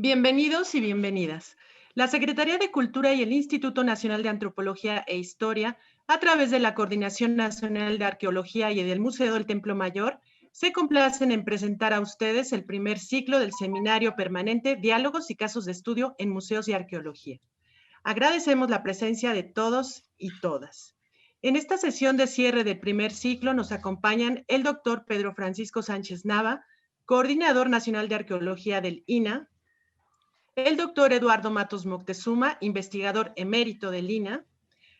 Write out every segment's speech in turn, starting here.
Bienvenidos y bienvenidas. La Secretaría de Cultura y el Instituto Nacional de Antropología e Historia, a través de la Coordinación Nacional de Arqueología y del Museo del Templo Mayor, se complacen en presentar a ustedes el primer ciclo del Seminario Permanente Diálogos y Casos de Estudio en Museos y Arqueología. Agradecemos la presencia de todos y todas. En esta sesión de cierre del primer ciclo nos acompañan el doctor Pedro Francisco Sánchez Nava, Coordinador Nacional de Arqueología del INAH, el doctor Eduardo Matos Moctezuma, investigador emérito del INAH,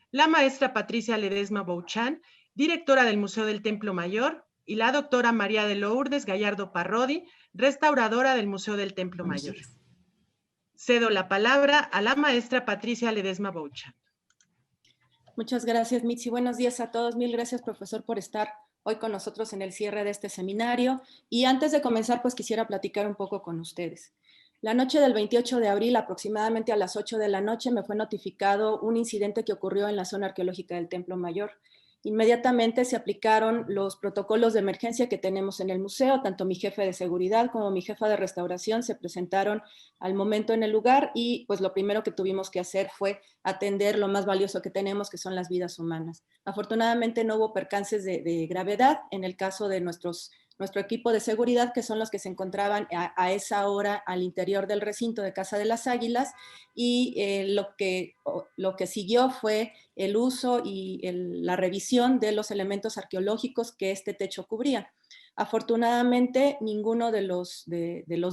la maestra Patricia Ledesma Bouchan, directora del Museo del Templo Mayor, y la doctora María de Lourdes Gallardo Parrodi, restauradora del Museo del Templo Mayor. Cedo la palabra a la maestra Patricia Ledesma Bouchan. Muchas gracias, Mitzi. Buenos días a todos. Mil gracias, profesor, por estar hoy con nosotros en el cierre de este seminario. Y antes de comenzar, pues quisiera platicar un poco con ustedes. La noche del 28 de abril, aproximadamente a las 8 de la noche, me fue notificado un incidente que ocurrió en la zona arqueológica del Templo Mayor. Inmediatamente se aplicaron los protocolos de emergencia que tenemos en el museo. Tanto mi jefe de seguridad como mi jefa de restauración se presentaron al momento en el lugar y pues lo primero que tuvimos que hacer fue atender lo más valioso que tenemos, que son las vidas humanas. Afortunadamente no hubo percances de gravedad en el caso de nuestro equipo de seguridad, que son los que se encontraban a esa hora al interior del recinto de Casa de las Águilas, y lo que siguió fue el uso y la revisión de los elementos arqueológicos que este techo cubría. Afortunadamente, ninguno de los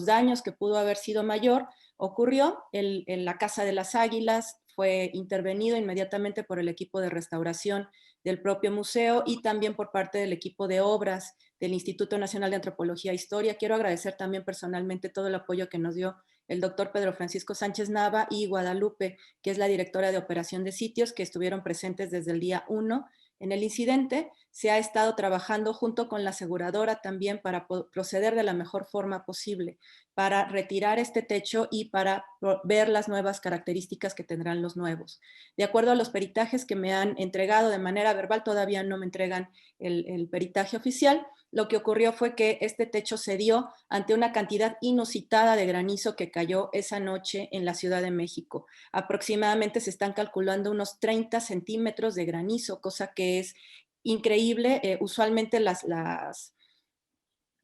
daños que pudo haber sido mayor ocurrió. En la Casa de las Águilas fue intervenido inmediatamente por el equipo de restauración del propio museo y también por parte del equipo de obras del Instituto Nacional de Antropología e Historia. Quiero agradecer también personalmente todo el apoyo que nos dio el doctor Pedro Francisco Sánchez Nava y Guadalupe, que es la directora de operación de sitios, que estuvieron presentes desde el día 1 en el incidente. Se ha estado trabajando junto con la aseguradora también para proceder de la mejor forma posible, para retirar este techo y para ver las nuevas características que tendrán los nuevos. De acuerdo a los peritajes que me han entregado de manera verbal, todavía no me entregan el peritaje oficial. Lo que ocurrió fue que este techo cedió ante una cantidad inusitada de granizo que cayó esa noche en la Ciudad de México. Aproximadamente se están calculando unos 30 centímetros de granizo, cosa que es increíble. Usualmente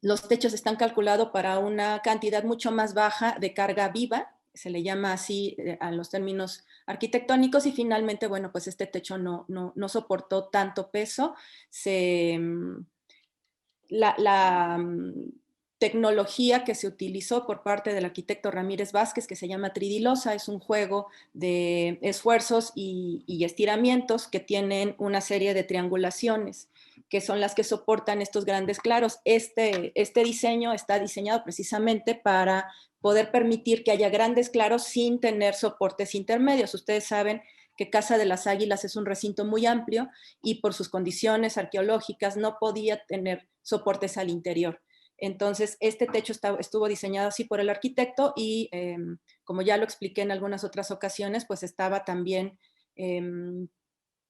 los techos están calculados para una cantidad mucho más baja de carga viva, se le llama así a los términos arquitectónicos, y finalmente, bueno, pues este techo no soportó tanto peso. La tecnología que se utilizó por parte del arquitecto Ramírez Vázquez, que se llama tridilosa, es un juego de esfuerzos y estiramientos que tienen una serie de triangulaciones, que son las que soportan estos grandes claros. Este diseño está diseñado precisamente para poder permitir que haya grandes claros sin tener soportes intermedios. Ustedes saben que Casa de las Águilas es un recinto muy amplio y por sus condiciones arqueológicas no podía tener soportes al interior. Entonces, este techo estuvo diseñado así por el arquitecto y, como ya lo expliqué en algunas otras ocasiones, pues estaba también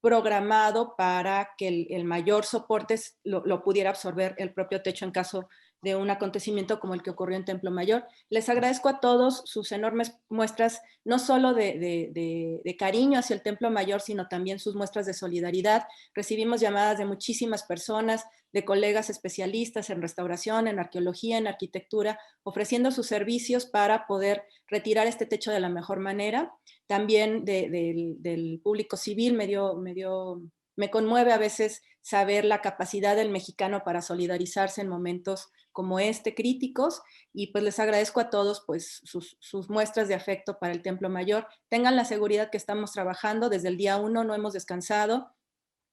programado para que el mayor soporte lo pudiera absorber el propio techo en caso de un acontecimiento como el que ocurrió en Templo Mayor. Les agradezco a todos sus enormes muestras, no solo de cariño hacia el Templo Mayor, sino también sus muestras de solidaridad. Recibimos llamadas de muchísimas personas, de colegas especialistas en restauración, en arqueología, en arquitectura, ofreciendo sus servicios para poder retirar este techo de la mejor manera. También del público civil me conmueve a veces saber la capacidad del mexicano para solidarizarse en momentos como este, críticos, y pues les agradezco a todos pues sus muestras de afecto para el Templo Mayor. Tengan la seguridad que estamos trabajando desde el día 1, no hemos descansado.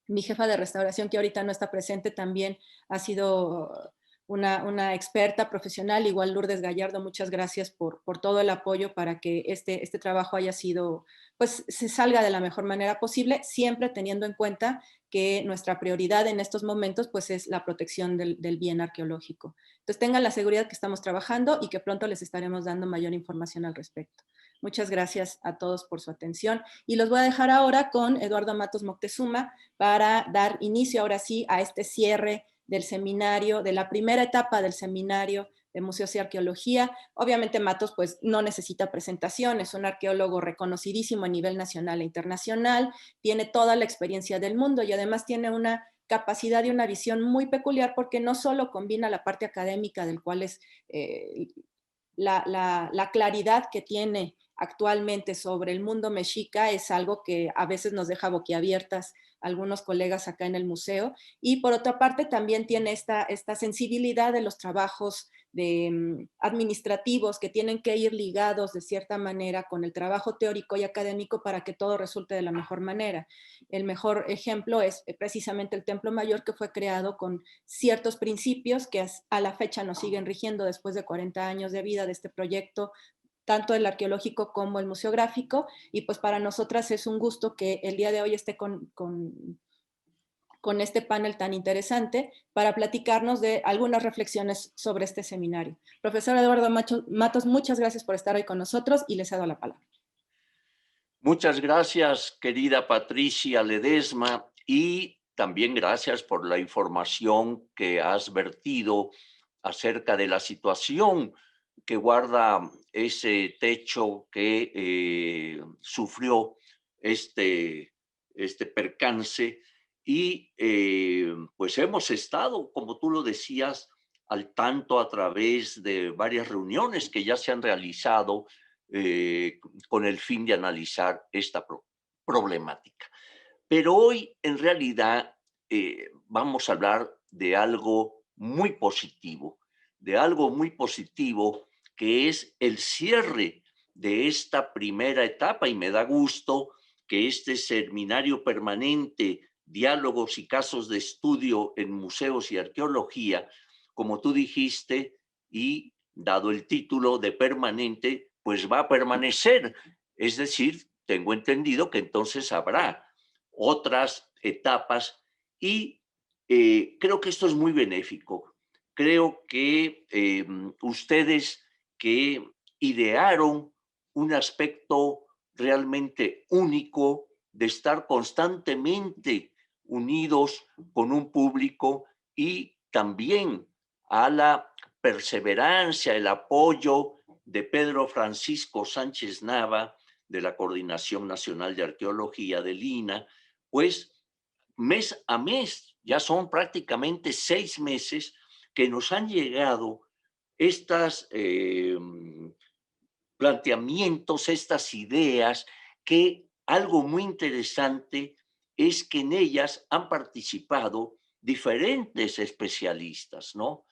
Mi jefa de restauración, que ahorita no está presente, también ha sido una experta profesional, igual Lourdes Gallardo. Muchas gracias por todo el apoyo para que este trabajo haya sido, pues se salga de la mejor manera posible, siempre teniendo en cuenta que nuestra prioridad en estos momentos pues es la protección del bien arqueológico. Entonces tengan la seguridad que estamos trabajando y que pronto les estaremos dando mayor información al respecto. Muchas gracias a todos por su atención y los voy a dejar ahora con Eduardo Matos Moctezuma para dar inicio ahora sí a este cierre del seminario, de la primera etapa del seminario de Museos y Arqueología. Obviamente Matos pues no necesita presentación, es un arqueólogo reconocidísimo a nivel nacional e internacional, tiene toda la experiencia del mundo y además tiene una capacidad y una visión muy peculiar porque no solo combina la parte académica del cual es la claridad que tiene actualmente sobre el mundo mexica es algo que a veces nos deja boquiabiertas algunos colegas acá en el museo, y por otra parte también tiene esta sensibilidad de los trabajos administrativos que tienen que ir ligados de cierta manera con el trabajo teórico y académico para que todo resulte de la mejor manera. El mejor ejemplo es precisamente el Templo Mayor, que fue creado con ciertos principios que a la fecha nos siguen rigiendo después de 40 años de vida de este proyecto, tanto el arqueológico como el museográfico, y pues para nosotras es un gusto que el día de hoy esté con este panel tan interesante para platicarnos de algunas reflexiones sobre este seminario. Profesor Eduardo Matos, muchas gracias por estar hoy con nosotros y les cedo la palabra. Muchas gracias, querida Patricia Ledesma, y también gracias por la información que has vertido acerca de la situación que guarda ese techo que sufrió este percance. Y pues hemos estado, como tú lo decías, al tanto a través de varias reuniones que ya se han realizado con el fin de analizar esta problemática. Pero hoy, en realidad, vamos a hablar de algo muy positivo, que es el cierre de esta primera etapa, y me da gusto que este seminario permanente, Diálogos y Casos de Estudio en Museos y Arqueología, como tú dijiste, y dado el título de permanente, pues va a permanecer. Es decir, tengo entendido que entonces habrá otras etapas y creo que esto es muy benéfico. Creo que ustedes que idearon un aspecto realmente único de estar constantemente unidos con un público y también a la perseverancia, el apoyo de Pedro Francisco Sánchez Nava, de la Coordinación Nacional de Arqueología del INAH, pues mes a mes, ya son prácticamente 6 meses que nos han llegado estas planteamientos, estas ideas, que algo muy interesante es que en ellas han participado diferentes especialistas, ¿no?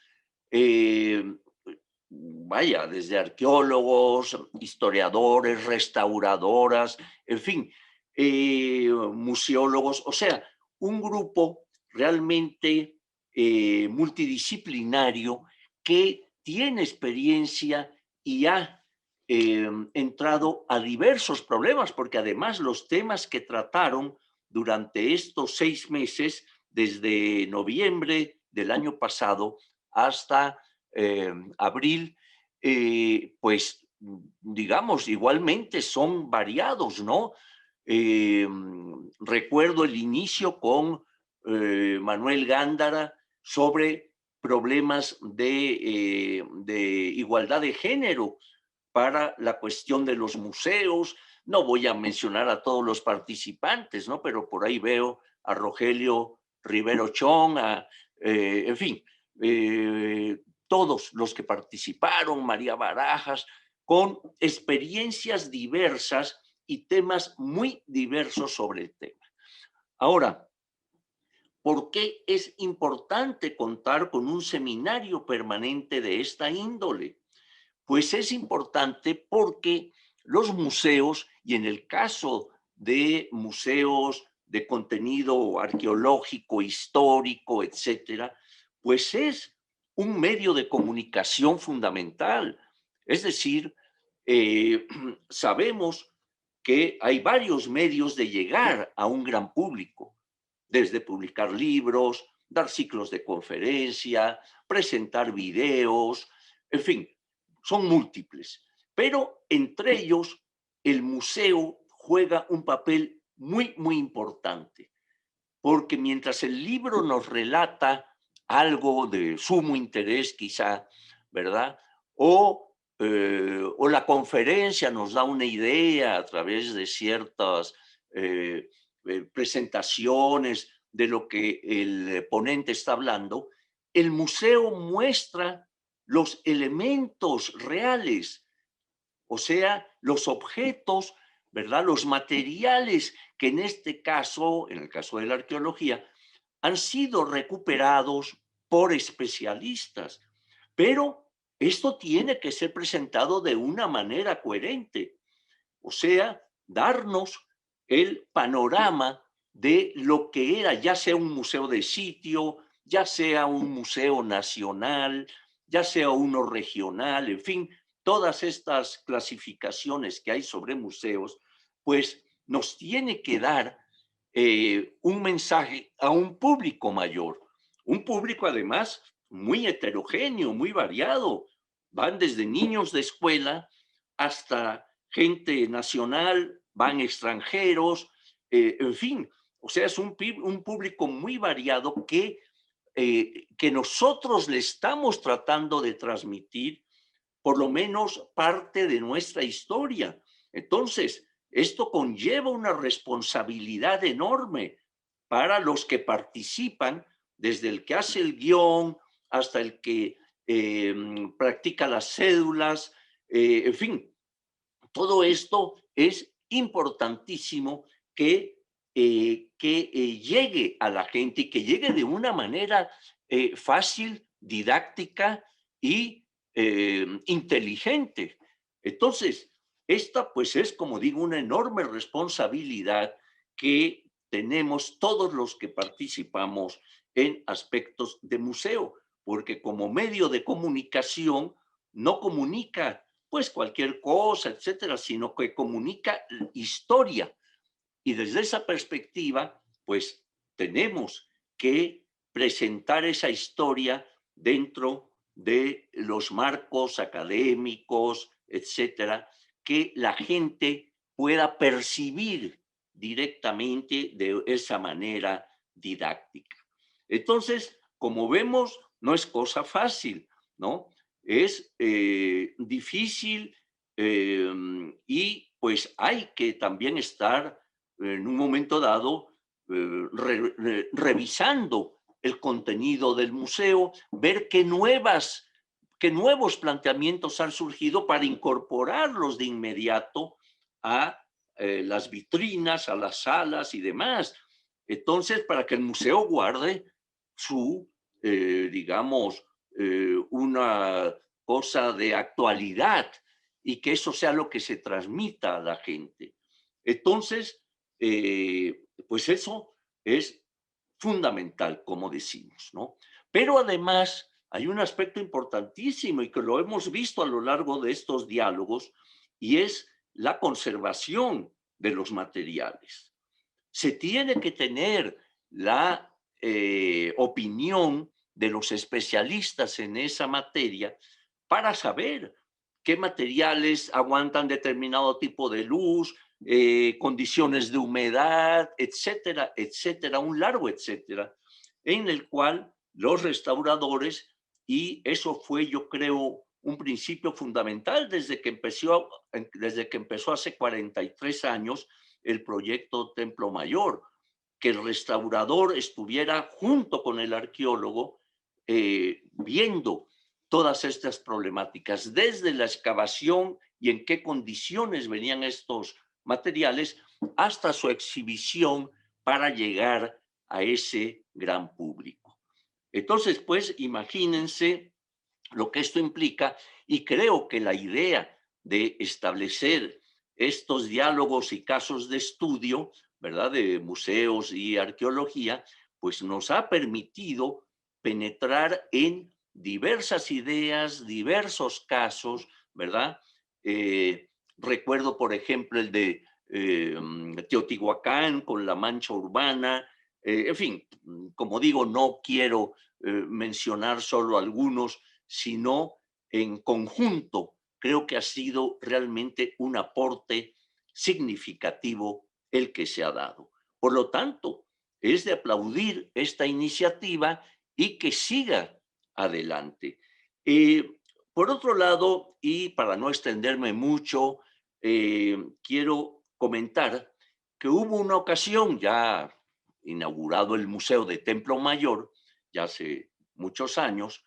Vaya, desde arqueólogos, historiadores, restauradoras, en fin, museólogos, o sea, un grupo realmente multidisciplinario que tiene experiencia y ha entrado a diversos problemas, porque además los temas que trataron durante estos 6 meses, desde noviembre del año pasado hasta abril, pues digamos, igualmente son variados, ¿no? Recuerdo el inicio con Manuel Gándara sobre problemas de igualdad de género para la cuestión de los museos. No voy a mencionar a todos los participantes, ¿no? Pero por ahí veo a Rogelio Rivero Chong, en fin, todos los que participaron, María Barajas, con experiencias diversas y temas muy diversos sobre el tema. Ahora, ¿por qué es importante contar con un seminario permanente de esta índole? Pues es importante porque los museos, y en el caso de museos de contenido arqueológico, histórico, etcétera, pues es un medio de comunicación fundamental. Es decir, sabemos que hay varios medios de llegar a un gran público, desde publicar libros, dar ciclos de conferencia, presentar videos, en fin, son múltiples, pero entre ellos el museo juega un papel muy, muy importante, porque mientras el libro nos relata algo de sumo interés quizá, ¿verdad? O la conferencia nos da una idea a través de ciertas presentaciones de lo que el ponente está hablando. El museo muestra los elementos reales, o sea, los objetos, ¿verdad? Los materiales que en este caso, en el caso de la arqueología, han sido recuperados por especialistas, pero esto tiene que ser presentado de una manera coherente, o sea, darnos el panorama de lo que era, ya sea un museo de sitio, ya sea un museo nacional, ya sea uno regional, en fin, todas estas clasificaciones que hay sobre museos, pues nos tiene que dar un mensaje a un público mayor, un público además muy heterogéneo, muy variado. Van desde niños de escuela hasta gente nacional, van extranjeros, en fin, o sea, es un público muy variado que nosotros le estamos tratando de transmitir por lo menos parte de nuestra historia. Entonces, esto conlleva una responsabilidad enorme para los que participan, desde el que hace el guión hasta el que practica las cédulas, en fin, todo esto es importantísimo que llegue a la gente y que llegue de una manera fácil, didáctica y inteligente. Entonces, esta pues es, como digo, una enorme responsabilidad que tenemos todos los que participamos en aspectos de museo, porque como medio de comunicación no comunica pues cualquier cosa, etcétera, sino que comunica historia. Y desde esa perspectiva, pues tenemos que presentar esa historia dentro de los marcos académicos, etcétera, que la gente pueda percibir directamente de esa manera didáctica. Entonces, como vemos, no es cosa fácil, ¿no? Es difícil y pues hay que también estar en un momento dado revisando el contenido del museo, ver qué nuevos planteamientos han surgido para incorporarlos de inmediato a las vitrinas, a las salas y demás. Entonces, para que el museo guarde su, digamos, una cosa de actualidad y que eso sea lo que se transmita a la gente. Entonces, pues eso es fundamental, como decimos, ¿no? Pero además hay un aspecto importantísimo y que lo hemos visto a lo largo de estos diálogos y es la conservación de los materiales. Se tiene que tener la opinión de los especialistas en esa materia para saber qué materiales aguantan determinado tipo de luz, condiciones de humedad, etcétera, etcétera, un largo etcétera, en el cual los restauradores, y eso fue, yo creo, un principio fundamental desde que empezó hace 43 años el proyecto Templo Mayor, que el restaurador estuviera junto con el arqueólogo viendo todas estas problemáticas, desde la excavación y en qué condiciones venían estos materiales hasta su exhibición para llegar a ese gran público. Entonces, pues, imagínense lo que esto implica y creo que la idea de establecer estos diálogos y casos de estudio, ¿verdad? De museos y arqueología, pues nos ha permitido penetrar en diversas ideas, diversos casos, ¿verdad? Recuerdo, por ejemplo, el de Teotihuacán con la mancha urbana, en fin, como digo, no quiero mencionar solo algunos, sino en conjunto. Creo que ha sido realmente un aporte significativo el que se ha dado. Por lo tanto, es de aplaudir esta iniciativa y que siga adelante. Por otro lado, y para no extenderme mucho, quiero comentar que hubo una ocasión, ya inaugurado el Museo de Templo Mayor, ya hace muchos años,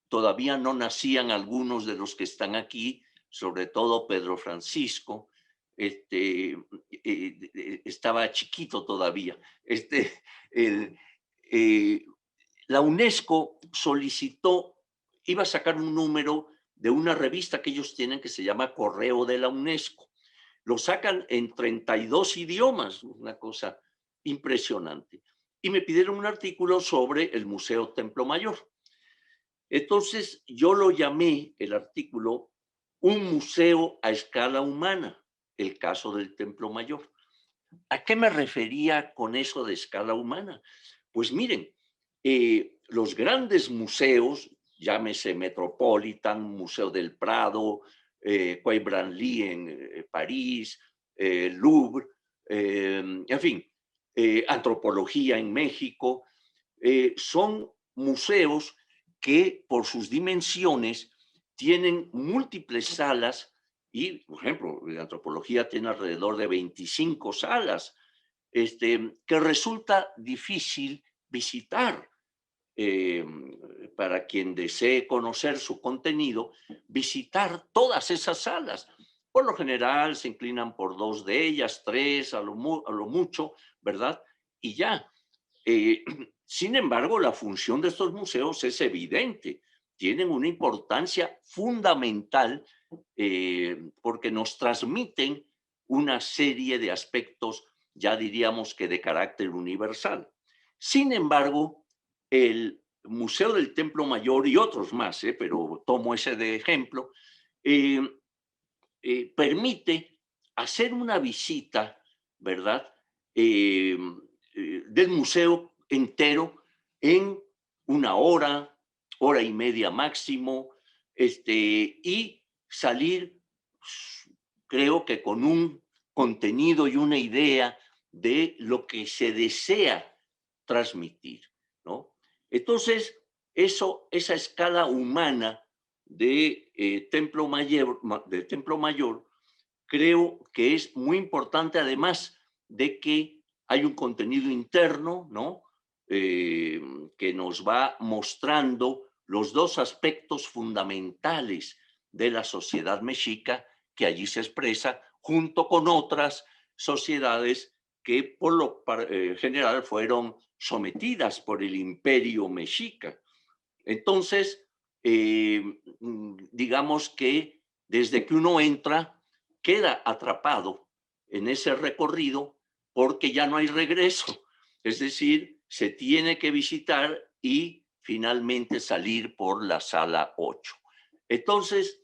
todavía no nacían algunos de los que están aquí, sobre todo Pedro Francisco, estaba chiquito todavía. El, eh, la UNESCO solicitó, iba a sacar un número de una revista que ellos tienen que se llama Correo de la UNESCO. Lo sacan en 32 idiomas, una cosa impresionante. Y me pidieron un artículo sobre el Museo Templo Mayor. Entonces yo lo llamé, el artículo, un museo a escala humana, el caso del Templo Mayor. ¿A qué me refería con eso de escala humana? Pues miren, los grandes museos, llámese Metropolitan, Museo del Prado, Quai Branly en París, Louvre, en fin, Antropología en México, son museos que por sus dimensiones tienen múltiples salas y, por ejemplo, la antropología tiene alrededor de 25 salas, que resulta difícil visitar. eh, para quien desee conocer su contenido, visitar todas esas salas. Por lo general se inclinan por 2 de ellas, 3 a lo mucho, ¿verdad? Y ya. Eh, Sin embargo, la función de estos museos es evidente. Tienen una importancia fundamental porque nos transmiten una serie de aspectos, ya diríamos que de carácter universal. Sin embargo, el Museo del Templo Mayor y otros más, pero tomo ese de ejemplo, eh, permite hacer una visita, ¿verdad? Del museo entero en una hora, hora y media máximo, y salir, creo que con un contenido y una idea de lo que se desea transmitir, ¿no? Entonces, esa escala humana de, Templo Mayor, creo que es muy importante, además de que hay un contenido interno, ¿no? Que nos va mostrando los dos aspectos fundamentales de la sociedad mexica que allí se expresa, junto con otras sociedades que por lo general fueron sometidas por el imperio mexica. Entonces, digamos que desde que uno entra, queda atrapado en ese recorrido porque ya no hay regreso. Es decir, se tiene que visitar y finalmente salir por la sala 8. Entonces,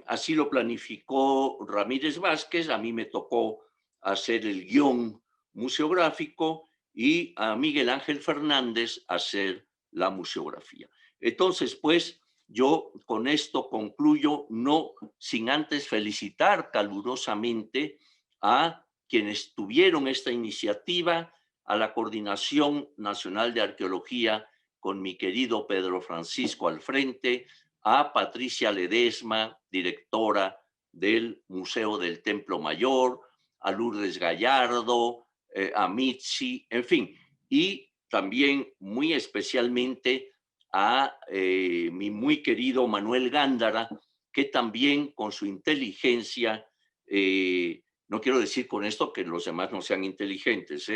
así lo planificó Ramírez Vázquez, a mí me tocó hacer el guión museográfico y a Miguel Ángel Fernández hacer la museografía. Entonces, pues, yo con esto concluyo, no sin antes felicitar calurosamente a quienes tuvieron esta iniciativa, a la Coordinación Nacional de Arqueología con mi querido Pedro Francisco al frente, a Patricia Ledesma, directora del Museo del Templo Mayor, a Lourdes Gallardo, a Mitzi, en fin, y también muy especialmente a mi muy querido Manuel Gándara, que también con su inteligencia, no quiero decir con esto que los demás no sean inteligentes,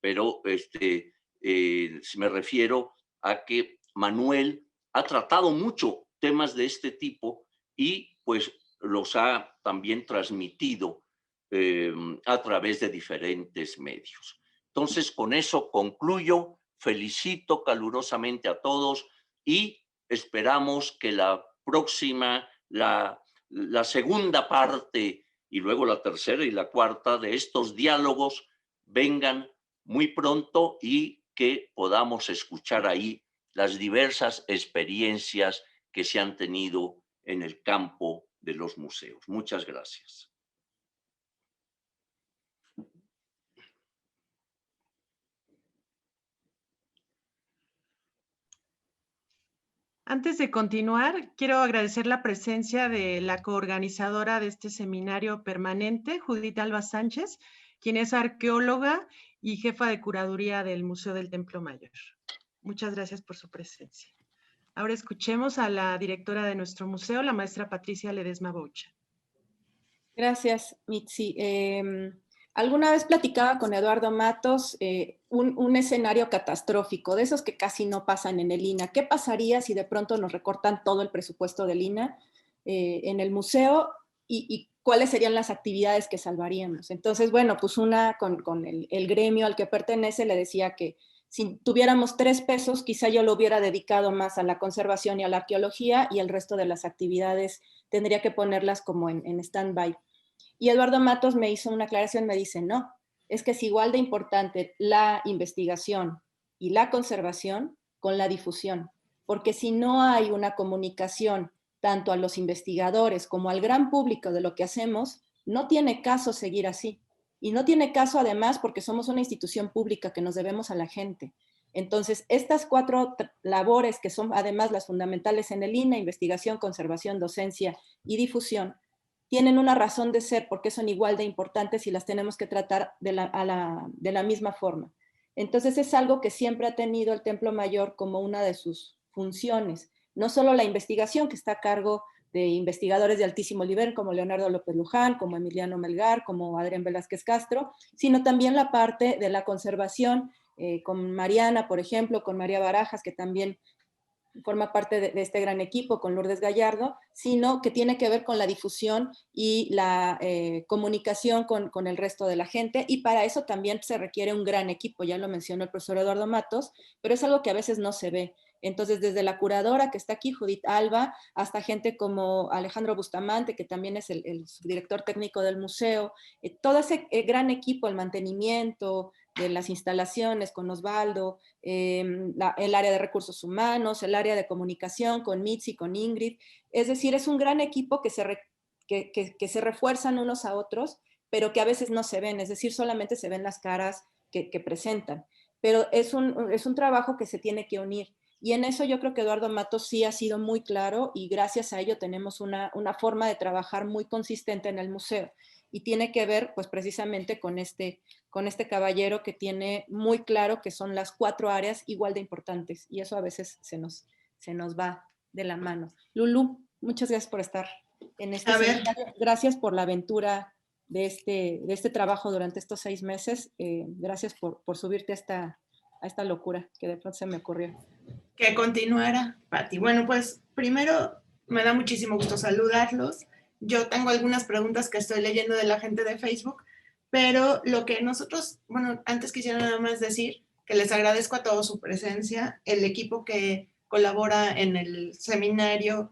pero me refiero a que Manuel ha tratado mucho temas de este tipo y pues los ha también transmitido a través de diferentes medios. Entonces, con eso concluyo. Felicito calurosamente a todos y esperamos que la próxima, la segunda parte y luego la tercera y la cuarta de estos diálogos vengan muy pronto y que podamos escuchar ahí las diversas experiencias que se han tenido en el campo de los museos. Muchas gracias. Antes de continuar, quiero agradecer la presencia de la coorganizadora de este seminario permanente, Judith Alba Sánchez, quien es arqueóloga y jefa de curaduría del Museo del Templo Mayor. Muchas gracias por su presencia. Ahora escuchemos a la directora de nuestro museo, la maestra Patricia Ledesma Boucha. Gracias, Mitzi. Alguna vez platicaba con Eduardo Matos un escenario catastrófico, de esos que casi no pasan en el INAH. ¿Qué pasaría si de pronto nos recortan todo el presupuesto del INAH en el museo y cuáles serían las actividades que salvaríamos? Entonces, bueno, pues con el gremio al que pertenece le decía que si tuviéramos 3 pesos, quizá yo lo hubiera dedicado más a la conservación y a la arqueología y el resto de las actividades tendría que ponerlas como en stand-by. Y Eduardo Matos me hizo una aclaración, me dice, no, es que es igual de importante la investigación y la conservación con la difusión, porque si no hay una comunicación tanto a los investigadores como al gran público de lo que hacemos, no tiene caso seguir así. Y no tiene caso además porque somos una institución pública que nos debemos a la gente. Entonces, estas 4 labores que son además las fundamentales en el INAH, investigación, conservación, docencia y difusión, tienen una razón de ser porque son igual de importantes y las tenemos que tratar de la misma forma. Entonces es algo que siempre ha tenido el Templo Mayor como una de sus funciones. No solo la investigación, que está a cargo de investigadores de altísimo nivel como Leonardo López Luján, como Emiliano Melgar, como Adrián Velázquez Castro, sino también la parte de la conservación con Mariana, por ejemplo, con María Barajas, que también forma parte de este gran equipo con Lourdes Gallardo, sino que tiene que ver con la difusión y la comunicación con el resto de la gente, y para eso también se requiere un gran equipo, ya lo mencionó el profesor Eduardo Matos, pero es algo que a veces no se ve. Entonces, desde la curadora que está aquí, Judith Alba, hasta gente como Alejandro Bustamante, que también es el subdirector técnico del museo, todo ese gran equipo, el mantenimiento de las instalaciones con Osvaldo, el área de recursos humanos, el área de comunicación con Mitzi, con Ingrid. Es decir, es un gran equipo que se refuerzan unos a otros, pero que a veces no se ven, es decir, solamente se ven las caras que presentan. Pero es un trabajo que se tiene que unir. Y en eso yo creo que Eduardo Matos sí ha sido muy claro y gracias a ello tenemos una forma de trabajar muy consistente en el museo. Y tiene que ver pues precisamente con este caballero que tiene muy claro que son las 4 áreas igual de importantes y eso a veces se nos va de la mano. Lulú, muchas gracias por estar en este seminario. Gracias por la aventura de este trabajo durante estos 6 meses. Gracias por subirte a esta locura que de pronto se me ocurrió. Que continuara, Pati. Bueno, pues primero me da muchísimo gusto saludarlos. Yo tengo algunas preguntas que estoy leyendo de la gente de Facebook, pero lo que nosotros, bueno, antes quisiera nada más decir que les agradezco a todos su presencia. El equipo que colabora en el seminario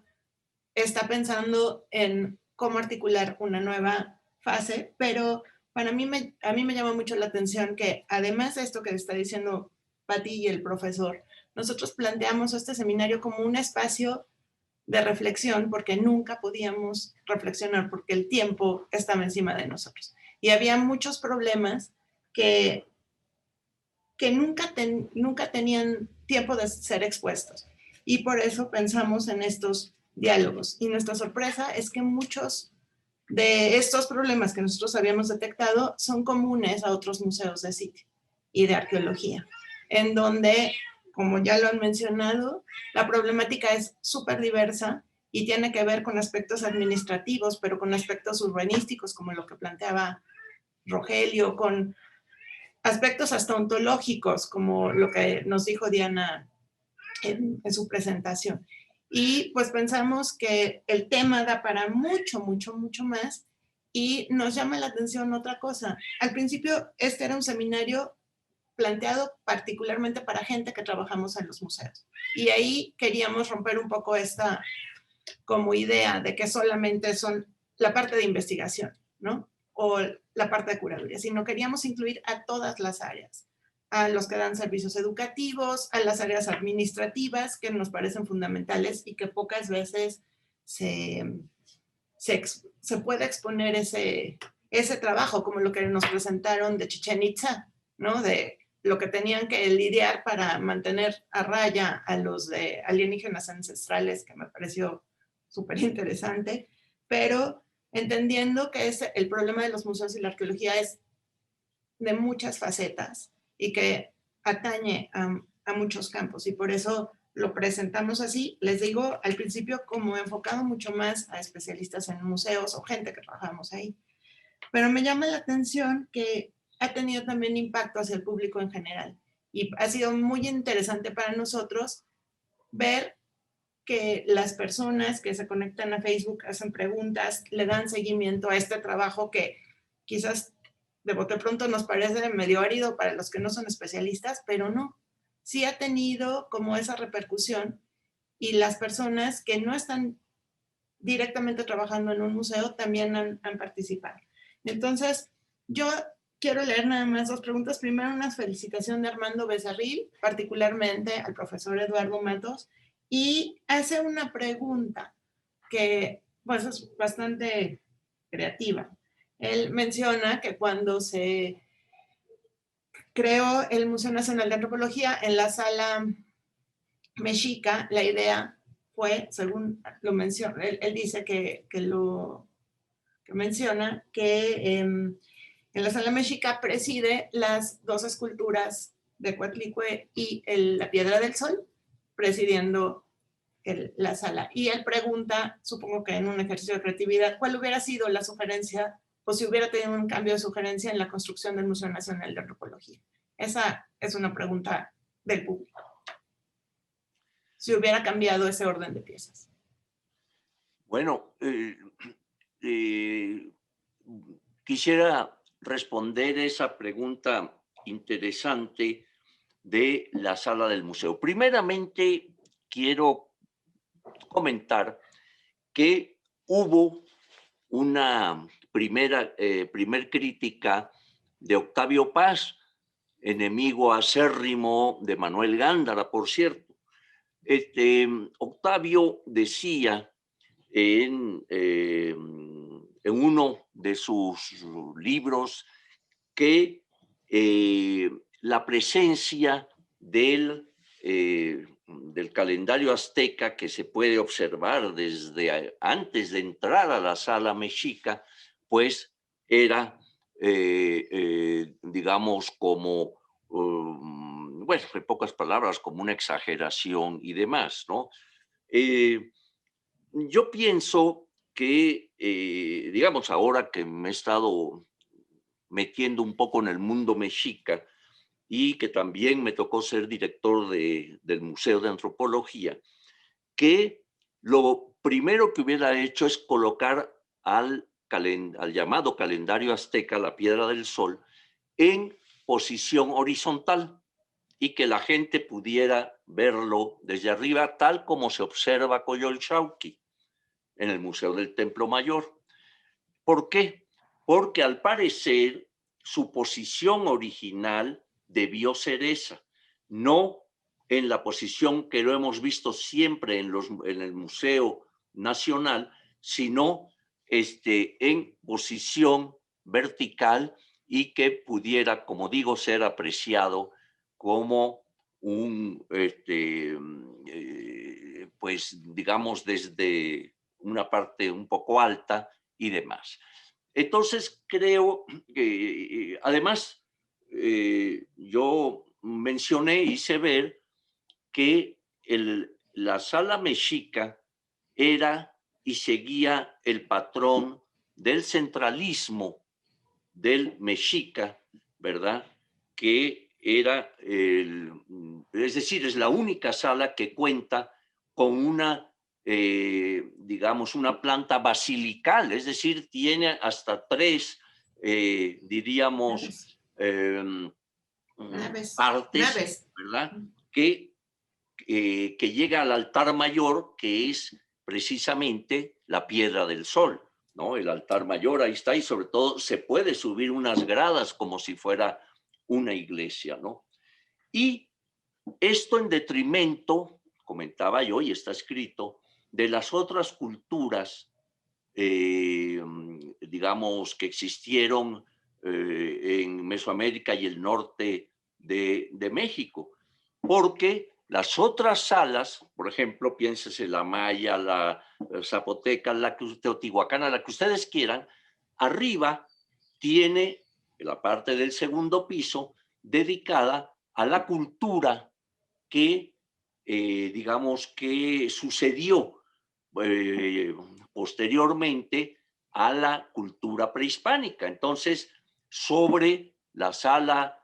está pensando en cómo articular una nueva fase, pero a mí me llama mucho la atención que además de esto que está diciendo Pati y el profesor, nosotros planteamos este seminario como un espacio de reflexión porque nunca podíamos reflexionar porque el tiempo estaba encima de nosotros. Y había muchos problemas que nunca tenían tiempo de ser expuestos. Y por eso pensamos en estos diálogos. Y nuestra sorpresa es que muchos de estos problemas que nosotros habíamos detectado son comunes a otros museos de sitio y de arqueología, en donde, como ya lo han mencionado, la problemática es súper diversa y tiene que ver con aspectos administrativos, pero con aspectos urbanísticos, como lo que planteaba Rogelio, con aspectos hasta ontológicos, como lo que nos dijo Diana en su presentación. Y pues pensamos que el tema da para mucho, mucho, mucho más y nos llama la atención otra cosa. Al principio este era un seminario planteado particularmente para gente que trabajamos en los museos. Y ahí queríamos romper un poco esta como idea de que solamente son la parte de investigación, ¿no? O la parte de curaduría, sino queríamos incluir a todas las áreas, a los que dan servicios educativos, a las áreas administrativas que nos parecen fundamentales y que pocas veces se puede exponer ese trabajo, como lo que nos presentaron de Chichén Itzá, ¿no? De lo que tenían que lidiar para mantener a raya a los de alienígenas ancestrales, que me pareció súper interesante, pero entendiendo que el problema de los museos y la arqueología es de muchas facetas y que atañe a muchos campos, y por eso lo presentamos así, les digo al principio, como enfocado mucho más a especialistas en museos o gente que trabajamos ahí. Pero me llama la atención que ha tenido también impacto hacia el público en general. Y ha sido muy interesante para nosotros ver que las personas que se conectan a Facebook hacen preguntas, le dan seguimiento a este trabajo que quizás de bote pronto nos parece medio árido para los que no son especialistas, pero no. Sí ha tenido como esa repercusión, y las personas que no están directamente trabajando en un museo también han participado. Entonces, yo quiero leer nada más dos preguntas. Primero, una felicitación de Armando Becerril, particularmente al profesor Eduardo Matos, y hace una pregunta que pues, es bastante creativa. Él menciona que cuando se creó el Museo Nacional de Antropología en la Sala Mexica, la idea fue, según lo menciona, él dice que menciona que en la Sala Mexica preside las dos esculturas de Coatlicue y la Piedra del Sol, presidiendo la sala. Y él pregunta, supongo que en un ejercicio de creatividad, ¿cuál hubiera sido la sugerencia, o si hubiera tenido un cambio de sugerencia en la construcción del Museo Nacional de Antropología? Esa es una pregunta del público. Si hubiera cambiado ese orden de piezas. Bueno, quisiera responder esa pregunta interesante de la sala del museo. Primeramente, quiero comentar que hubo una primer crítica de Octavio Paz, enemigo acérrimo de Manuel Gándara, por cierto. Octavio decía en uno de sus libros que la presencia del calendario azteca, que se puede observar desde antes de entrar a la Sala Mexica, pues era, digamos, como, bueno, en pocas palabras, como una exageración y demás, ¿no? Yo pienso que, digamos, ahora que me he estado metiendo un poco en el mundo mexica y que también me tocó ser director del Museo de Antropología, que lo primero que hubiera hecho es colocar al llamado calendario azteca, la Piedra del Sol, en posición horizontal y que la gente pudiera verlo desde arriba, tal como se observa Coyolxauhqui en el Museo del Templo Mayor. ¿Por qué? Porque al parecer su posición original debió ser esa, no en la posición que lo hemos visto siempre en el Museo Nacional, sino en posición vertical y que pudiera, como digo, ser apreciado como un, pues digamos, desde una parte un poco alta y demás. Entonces, creo que, además, yo mencioné, hice ver que la Sala Mexica era y seguía el patrón del centralismo del mexica, ¿verdad? Que era, es decir, es la única sala que cuenta con una, digamos, una planta basilical, es decir, tiene hasta tres, diríamos, partes, ¿verdad? Que llega al altar mayor, que es precisamente la Piedra del Sol, ¿no? El altar mayor ahí está, y sobre todo se puede subir unas gradas como si fuera una iglesia, ¿no? Y esto en detrimento, comentaba yo, y está escrito, de las otras culturas, digamos, que existieron en Mesoamérica y el norte de México, porque las otras salas, por ejemplo, piénsese la maya, la zapoteca, la teotihuacana, la que ustedes quieran, arriba tiene la parte del segundo piso dedicada a la cultura que, digamos, que sucedió posteriormente a la cultura prehispánica. Entonces, sobre la sala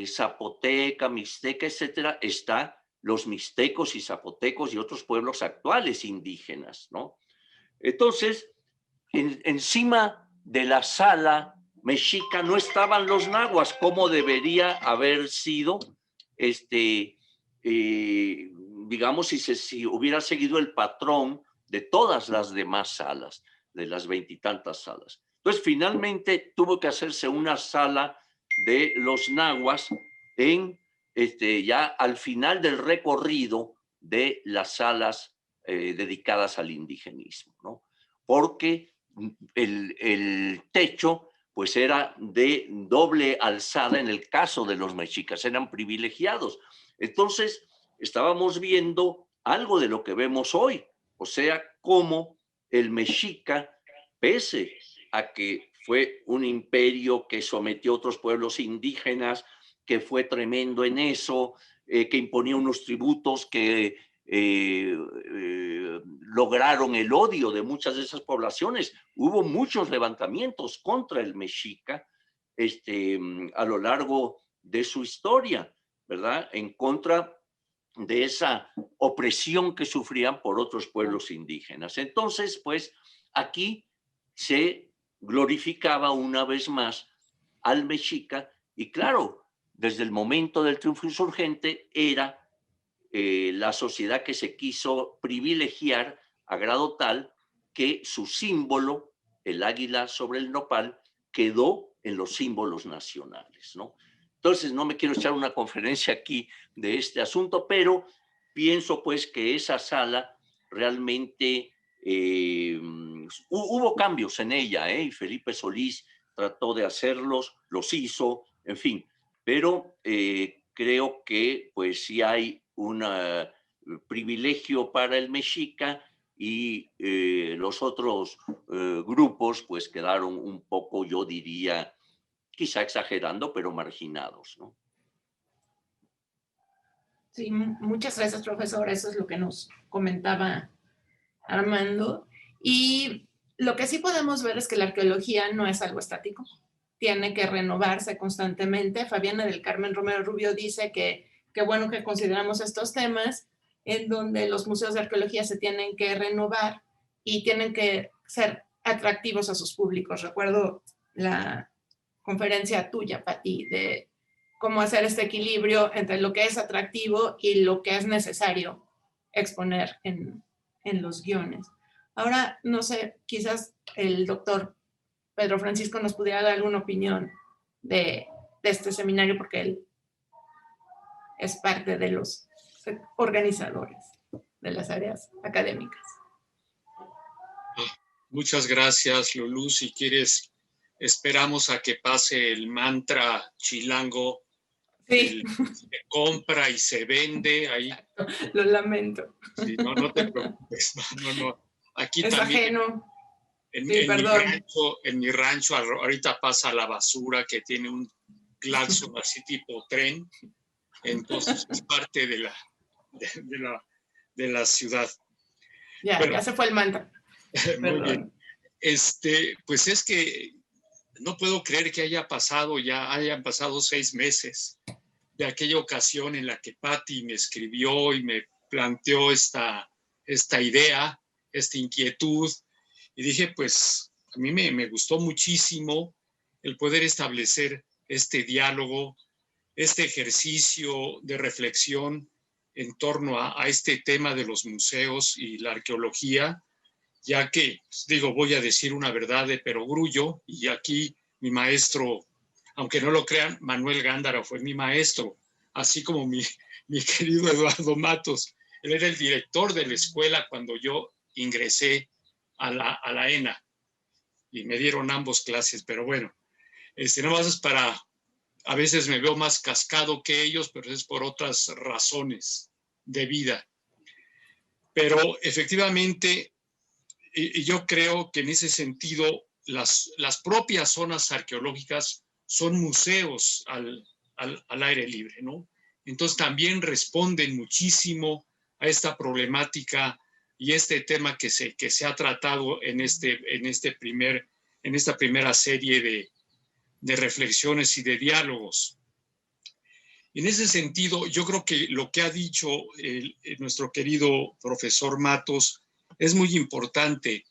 zapoteca, mixteca, etcétera, está los mixtecos y zapotecos y otros pueblos actuales indígenas, ¿no? Entonces, encima de la sala mexica no estaban los nahuas, como debería haber sido, digamos, si hubiera seguido el patrón de todas las demás salas, de las 20 y tantas salas. Entonces, finalmente tuvo que hacerse una sala de los nahuas ya al final del recorrido de las salas dedicadas al indigenismo, ¿no? Porque el techo pues era de doble alzada en el caso de los mexicas, eran privilegiados. Entonces, estábamos viendo algo de lo que vemos hoy, o sea, cómo el mexica, pese a que fue un imperio que sometió a otros pueblos indígenas, que fue tremendo en eso, que imponía unos tributos que lograron el odio de muchas de esas poblaciones. Hubo muchos levantamientos contra el mexica a lo largo de su historia, ¿verdad? En contra de esa opresión que sufrían por otros pueblos indígenas. Entonces, pues, aquí se glorificaba una vez más al mexica y claro, desde el momento del triunfo insurgente era la sociedad que se quiso privilegiar a grado tal que su símbolo, el águila sobre el nopal, quedó en los símbolos nacionales, ¿no? Entonces, no me quiero echar una conferencia aquí de este asunto, pero pienso pues que esa sala realmente hubo cambios en ella, y Felipe Solís trató de hacerlos, los hizo, en fin, pero creo que pues sí hay un privilegio para el mexica y los otros grupos pues quedaron un poco, yo diría, quizá exagerando, pero marginados, ¿no? Sí, muchas gracias, profesor. Eso es lo que nos comentaba Armando. Y lo que sí podemos ver es que la arqueología no es algo estático. Tiene que renovarse constantemente. Fabiana del Carmen Romero Rubio dice que bueno que consideramos estos temas en donde los museos de arqueología se tienen que renovar y tienen que ser atractivos a sus públicos. Recuerdo la conferencia tuya, Pati, de cómo hacer este equilibrio entre lo que es atractivo y lo que es necesario exponer en los guiones. Ahora, no sé, quizás el doctor Pedro Francisco nos pudiera dar alguna opinión de este seminario, porque él es parte de los organizadores de las áreas académicas. Muchas gracias, Lulú. Si quieres, esperamos a que pase el mantra chilango. Sí. Se compra y se vende ahí. Lo lamento. Sí, no te preocupes. No. Aquí es también. Ajeno. En mi rancho ahorita pasa la basura que tiene un claxon así tipo tren. Entonces es parte de la ciudad. Ya se fue el mantra. Muy bien. Pues es que no puedo creer que hayan pasado 6 meses de aquella ocasión en la que Patti me escribió y me planteó esta idea, esta inquietud, y dije, pues a mí me gustó muchísimo el poder establecer este diálogo, este ejercicio de reflexión en torno a este tema de los museos y la arqueología, ya que, digo, voy a decir una verdad de perogrullo, y aquí mi maestro, aunque no lo crean, Manuel Gándara fue mi maestro, así como mi querido Eduardo Matos. Él era el director de la escuela cuando yo ingresé a la ENA, y me dieron ambos clases, pero bueno, nada más es para A veces me veo más cascado que ellos, pero es por otras razones de vida. Pero efectivamente, y yo creo que en ese sentido, las propias zonas arqueológicas son museos al aire libre, ¿no? Entonces también responden muchísimo a esta problemática y este tema que se ha tratado en esta primera serie de reflexiones y de diálogos. En ese sentido, yo creo que lo que ha dicho nuestro querido profesor Matos es muy importante.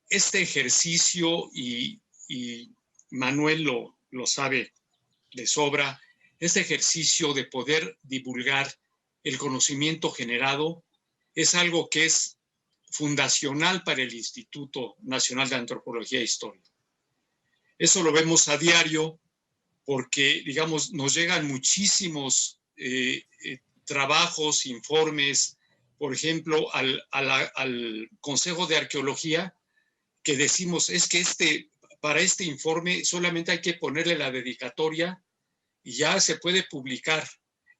Este ejercicio, y Manuel lo sabe de sobra, este ejercicio de poder divulgar el conocimiento generado es algo que es fundacional para el Instituto Nacional de Antropología e Historia. Eso lo vemos a diario porque, digamos, nos llegan muchísimos trabajos, informes, por ejemplo, al Consejo de Arqueología, que decimos, es que para este informe solamente hay que ponerle la dedicatoria y ya se puede publicar.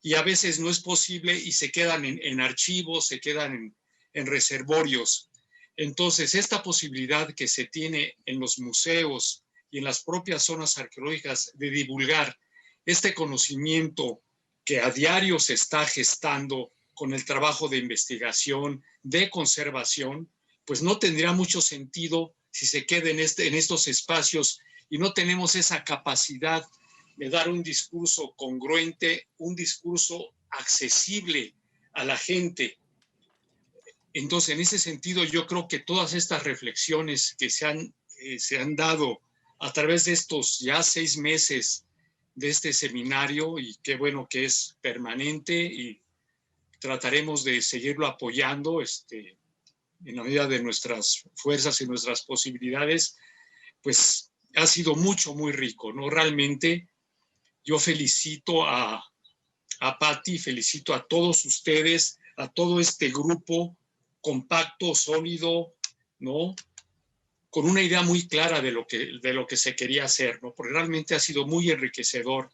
Y a veces no es posible y se quedan en archivos, se quedan en reservorios. Entonces, esta posibilidad que se tiene en los museos y en las propias zonas arqueológicas de divulgar este conocimiento que a diario se está gestando con el trabajo de investigación, de conservación, pues no tendría mucho sentido si se queda en estos espacios y no tenemos esa capacidad de dar un discurso congruente, un discurso accesible a la gente. Entonces, en ese sentido, yo creo que todas estas reflexiones que se han dado a través de estos ya 6 meses de este seminario, y qué bueno que es permanente, y trataremos de seguirlo apoyando en la medida de nuestras fuerzas y nuestras posibilidades, pues ha sido muy rico, ¿no? Realmente yo felicito a Patti, felicito a todos ustedes, a todo este grupo compacto, sólido, ¿no? Con una idea muy clara de lo que se quería hacer, ¿no? Porque realmente ha sido muy enriquecedor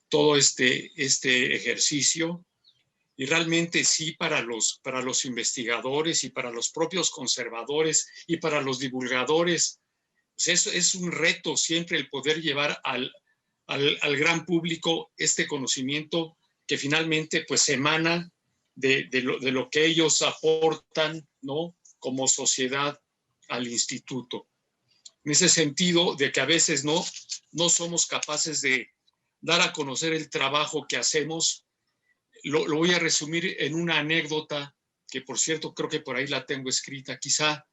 todo este ejercicio. Y realmente sí, para los investigadores y para los propios conservadores y para los divulgadores, pues es un reto siempre el poder llevar al gran público este conocimiento que finalmente pues emana de lo que ellos aportan, ¿no? Como sociedad al instituto. En ese sentido, de que a veces no somos capaces de dar a conocer el trabajo que hacemos, lo voy a resumir en una anécdota que, por cierto, creo que por ahí la tengo escrita. Quizá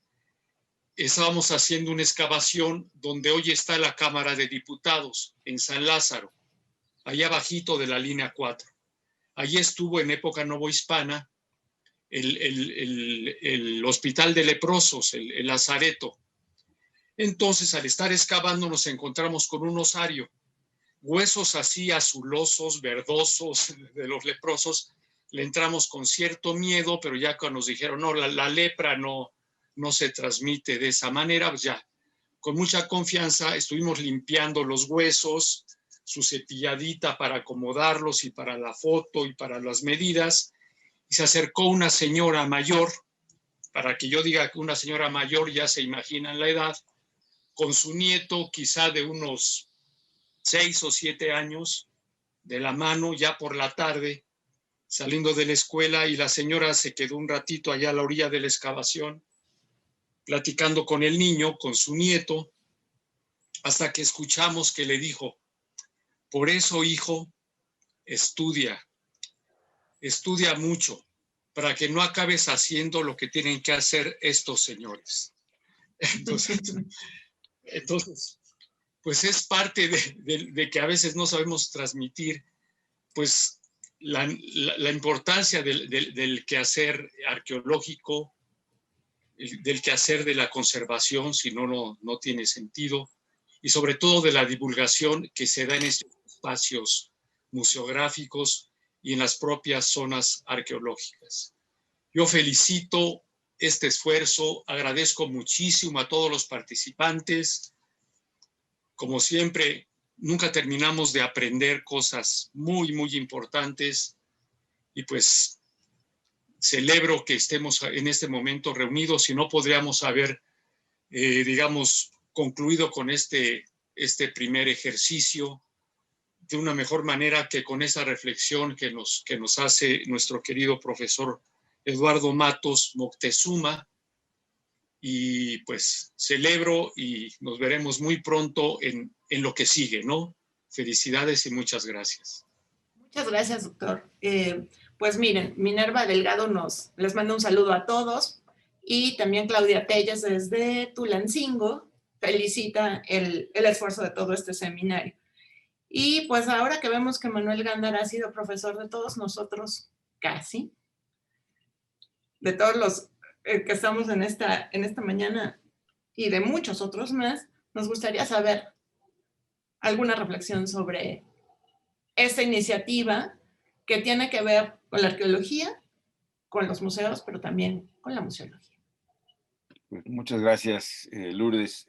estábamos haciendo una excavación donde hoy está la Cámara de Diputados, en San Lázaro, allá abajito de la línea 4. Allí estuvo en época novohispana el Hospital de Leprosos, el Lazareto. Entonces, al estar excavando, nos encontramos con un osario. Huesos así azulosos, verdosos de los leprosos, le entramos con cierto miedo, pero ya cuando nos dijeron, no, la lepra no se transmite de esa manera, pues ya, con mucha confianza estuvimos limpiando los huesos, su cepilladita para acomodarlos y para la foto y para las medidas, y se acercó una señora mayor, para que yo diga que una señora mayor ya se imaginan la edad, con su nieto quizá de unos 6 o 7 años, de la mano, ya por la tarde, saliendo de la escuela, y la señora se quedó un ratito allá a la orilla de la excavación, platicando con el niño, con su nieto, hasta que escuchamos que le dijo, por eso, hijo, estudia mucho, para que no acabes haciendo lo que tienen que hacer estos señores. Entonces pues es parte de que a veces no sabemos transmitir pues la importancia del quehacer arqueológico, del quehacer de la conservación, si no tiene sentido, y sobre todo de la divulgación que se da en estos espacios museográficos y en las propias zonas arqueológicas. Yo felicito este esfuerzo, agradezco muchísimo a todos los participantes. Como siempre, nunca terminamos de aprender cosas muy, muy importantes, y pues celebro que estemos en este momento reunidos, y no podríamos haber, digamos, concluido con este primer ejercicio de una mejor manera que con esa reflexión que nos hace nuestro querido profesor Eduardo Matos Moctezuma. Y pues celebro, y nos veremos muy pronto en lo que sigue, ¿no? Felicidades y muchas gracias. Muchas gracias, doctor. Pues miren, Minerva Delgado les manda un saludo a todos, y también Claudia Telles desde Tulancingo felicita el esfuerzo de todo este seminario. Y pues ahora que vemos que Manuel Gándara ha sido profesor de todos nosotros, casi, de todos los que estamos en esta mañana y de muchos otros más, nos gustaría saber alguna reflexión sobre esta iniciativa que tiene que ver con la arqueología, con los museos, pero también con la museología. Pues muchas gracias, Lourdes.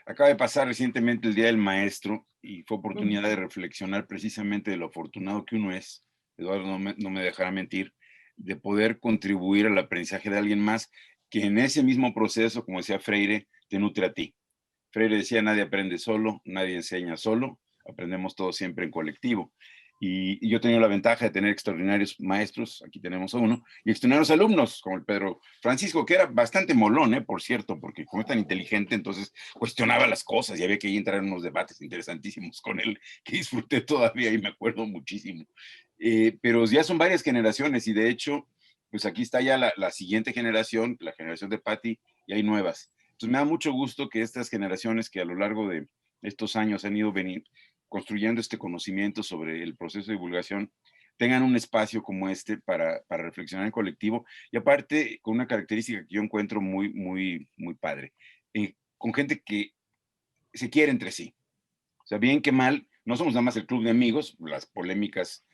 Acaba de pasar recientemente el Día del Maestro, y fue oportunidad de reflexionar precisamente de lo afortunado que uno es, Eduardo no me dejará mentir, de poder contribuir al aprendizaje de alguien más que en ese mismo proceso, como decía Freire, te nutre a ti. Freire decía, nadie aprende solo, nadie enseña solo, aprendemos todos siempre en colectivo. Y yo he tenido la ventaja de tener extraordinarios maestros, aquí tenemos a uno, y extraordinarios alumnos, como el Pedro Francisco, que era bastante molón, por cierto, porque como es tan inteligente, entonces cuestionaba las cosas, y había que entrar en unos debates interesantísimos con él, que disfruté todavía y me acuerdo muchísimo. Pero ya son varias generaciones, y de hecho, pues aquí está ya la siguiente generación, la generación de Patti, y hay nuevas. Entonces me da mucho gusto que estas generaciones que a lo largo de estos años han ido construyendo este conocimiento sobre el proceso de divulgación, tengan un espacio como este para reflexionar en colectivo, y aparte con una característica que yo encuentro muy, muy, muy padre, con gente que se quiere entre sí. O sea, bien que mal, no somos nada más el club de amigos, las polémicas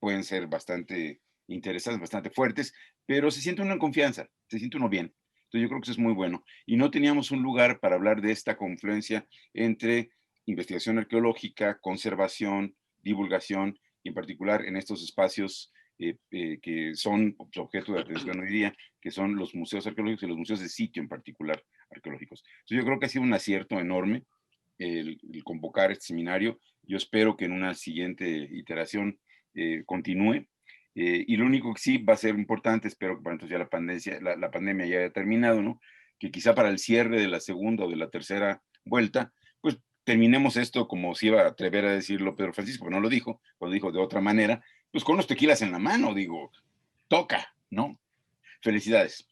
pueden ser bastante interesantes, bastante fuertes, pero se siente uno en confianza, se siente uno bien. Entonces yo creo que eso es muy bueno. Y no teníamos un lugar para hablar de esta confluencia entre investigación arqueológica, conservación, divulgación, y en particular en estos espacios que son objeto de atención hoy día, que son los museos arqueológicos y los museos de sitio en particular arqueológicos. Entonces yo creo que ha sido un acierto enorme el convocar este seminario. Yo espero que en una siguiente iteración continúe. Y lo único que sí va a ser importante, espero que para entonces ya la pandemia ya haya terminado, ¿no? Que quizá para el cierre de la segunda o de la tercera vuelta, pues terminemos esto, como se iba a atrever a decirlo Pedro Francisco, pero no lo dijo, lo dijo de otra manera, pues con los tequilas en la mano, digo, toca, ¿no? Felicidades.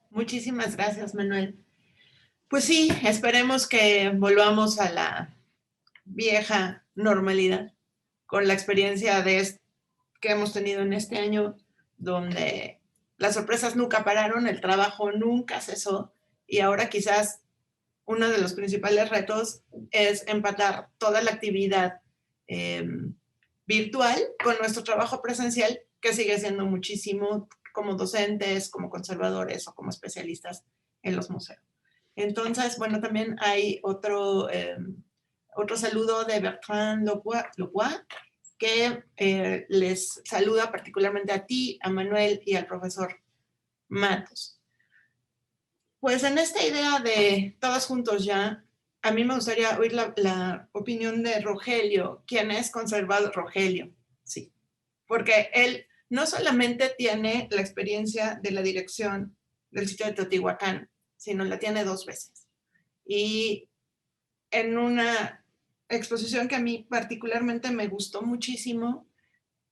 Muchísimas gracias, Manuel. Pues sí, esperemos que volvamos a la vieja normalidad con la experiencia que hemos tenido en este año, donde las sorpresas nunca pararon, el trabajo nunca cesó, y ahora quizás uno de los principales retos es empatar toda la actividad virtual con nuestro trabajo presencial, que sigue siendo muchísimo como docentes, como conservadores o como especialistas en los museos. Entonces, bueno, también hay otro saludo de Bertrand Lobois, que les saluda particularmente a ti, a Manuel y al profesor Matos. Pues en esta idea de todos juntos ya, a mí me gustaría oír la opinión de Rogelio. ¿Quién es conservador? Rogelio, sí. Porque él no solamente tiene la experiencia de la dirección del sitio de Teotihuacán, sino la tiene 2 veces. Y en una exposición que a mí particularmente me gustó muchísimo,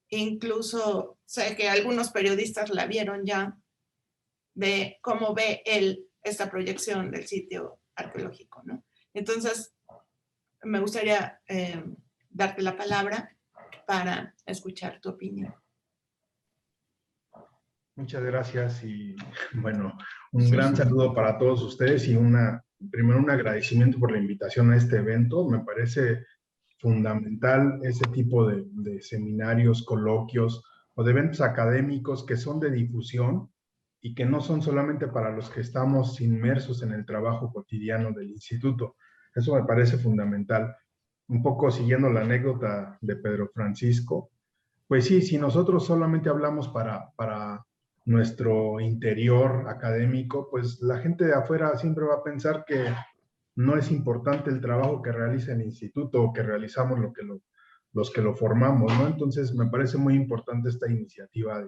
incluso sé que algunos periodistas la vieron ya, de cómo ve él esta proyección del sitio arqueológico, ¿no? Entonces, me gustaría darte la palabra para escuchar tu opinión. Muchas gracias y bueno, un gran saludo para todos ustedes y primero un agradecimiento por la invitación a este evento. Me parece fundamental ese tipo de seminarios, coloquios o de eventos académicos que son de difusión y que no son solamente para los que estamos inmersos en el trabajo cotidiano del instituto. Eso me parece fundamental. un poco siguiendo la anécdota de Pedro Francisco, pues sí, si nosotros solamente hablamos para nuestro interior académico, pues la gente de afuera siempre va a pensar que no es importante el trabajo que realiza el instituto o que realizamos los que lo formamos, ¿no? Entonces me parece muy importante esta iniciativa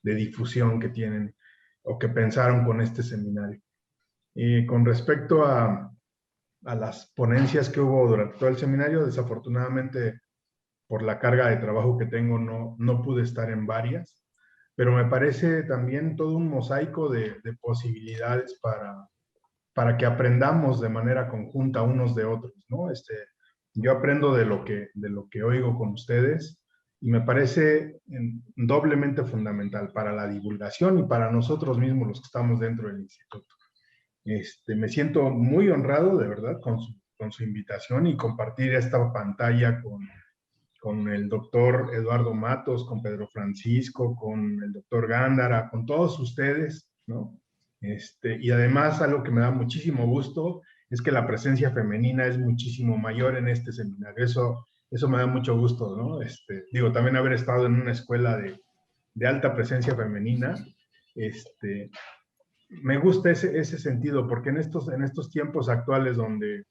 de difusión que tienen o que pensaron con este seminario. Y con respecto a las ponencias que hubo durante todo el seminario, desafortunadamente por la carga de trabajo que tengo no pude estar en varias, pero me parece también todo un mosaico de posibilidades para que aprendamos de manera conjunta unos de otros, ¿no? Yo aprendo de lo que oigo con ustedes y me parece doblemente fundamental para la divulgación y para nosotros mismos los que estamos dentro del instituto. Me siento muy honrado, de verdad, con su invitación y compartir esta pantalla con el doctor Eduardo Matos, con Pedro Francisco, con el doctor Gándara, con todos ustedes, ¿no? Y además algo que me da muchísimo gusto es que la presencia femenina es muchísimo mayor en este seminario. Eso me da mucho gusto, ¿no? Digo, también haber estado en una escuela de alta presencia femenina, me gusta ese sentido, porque en estos tiempos actuales donde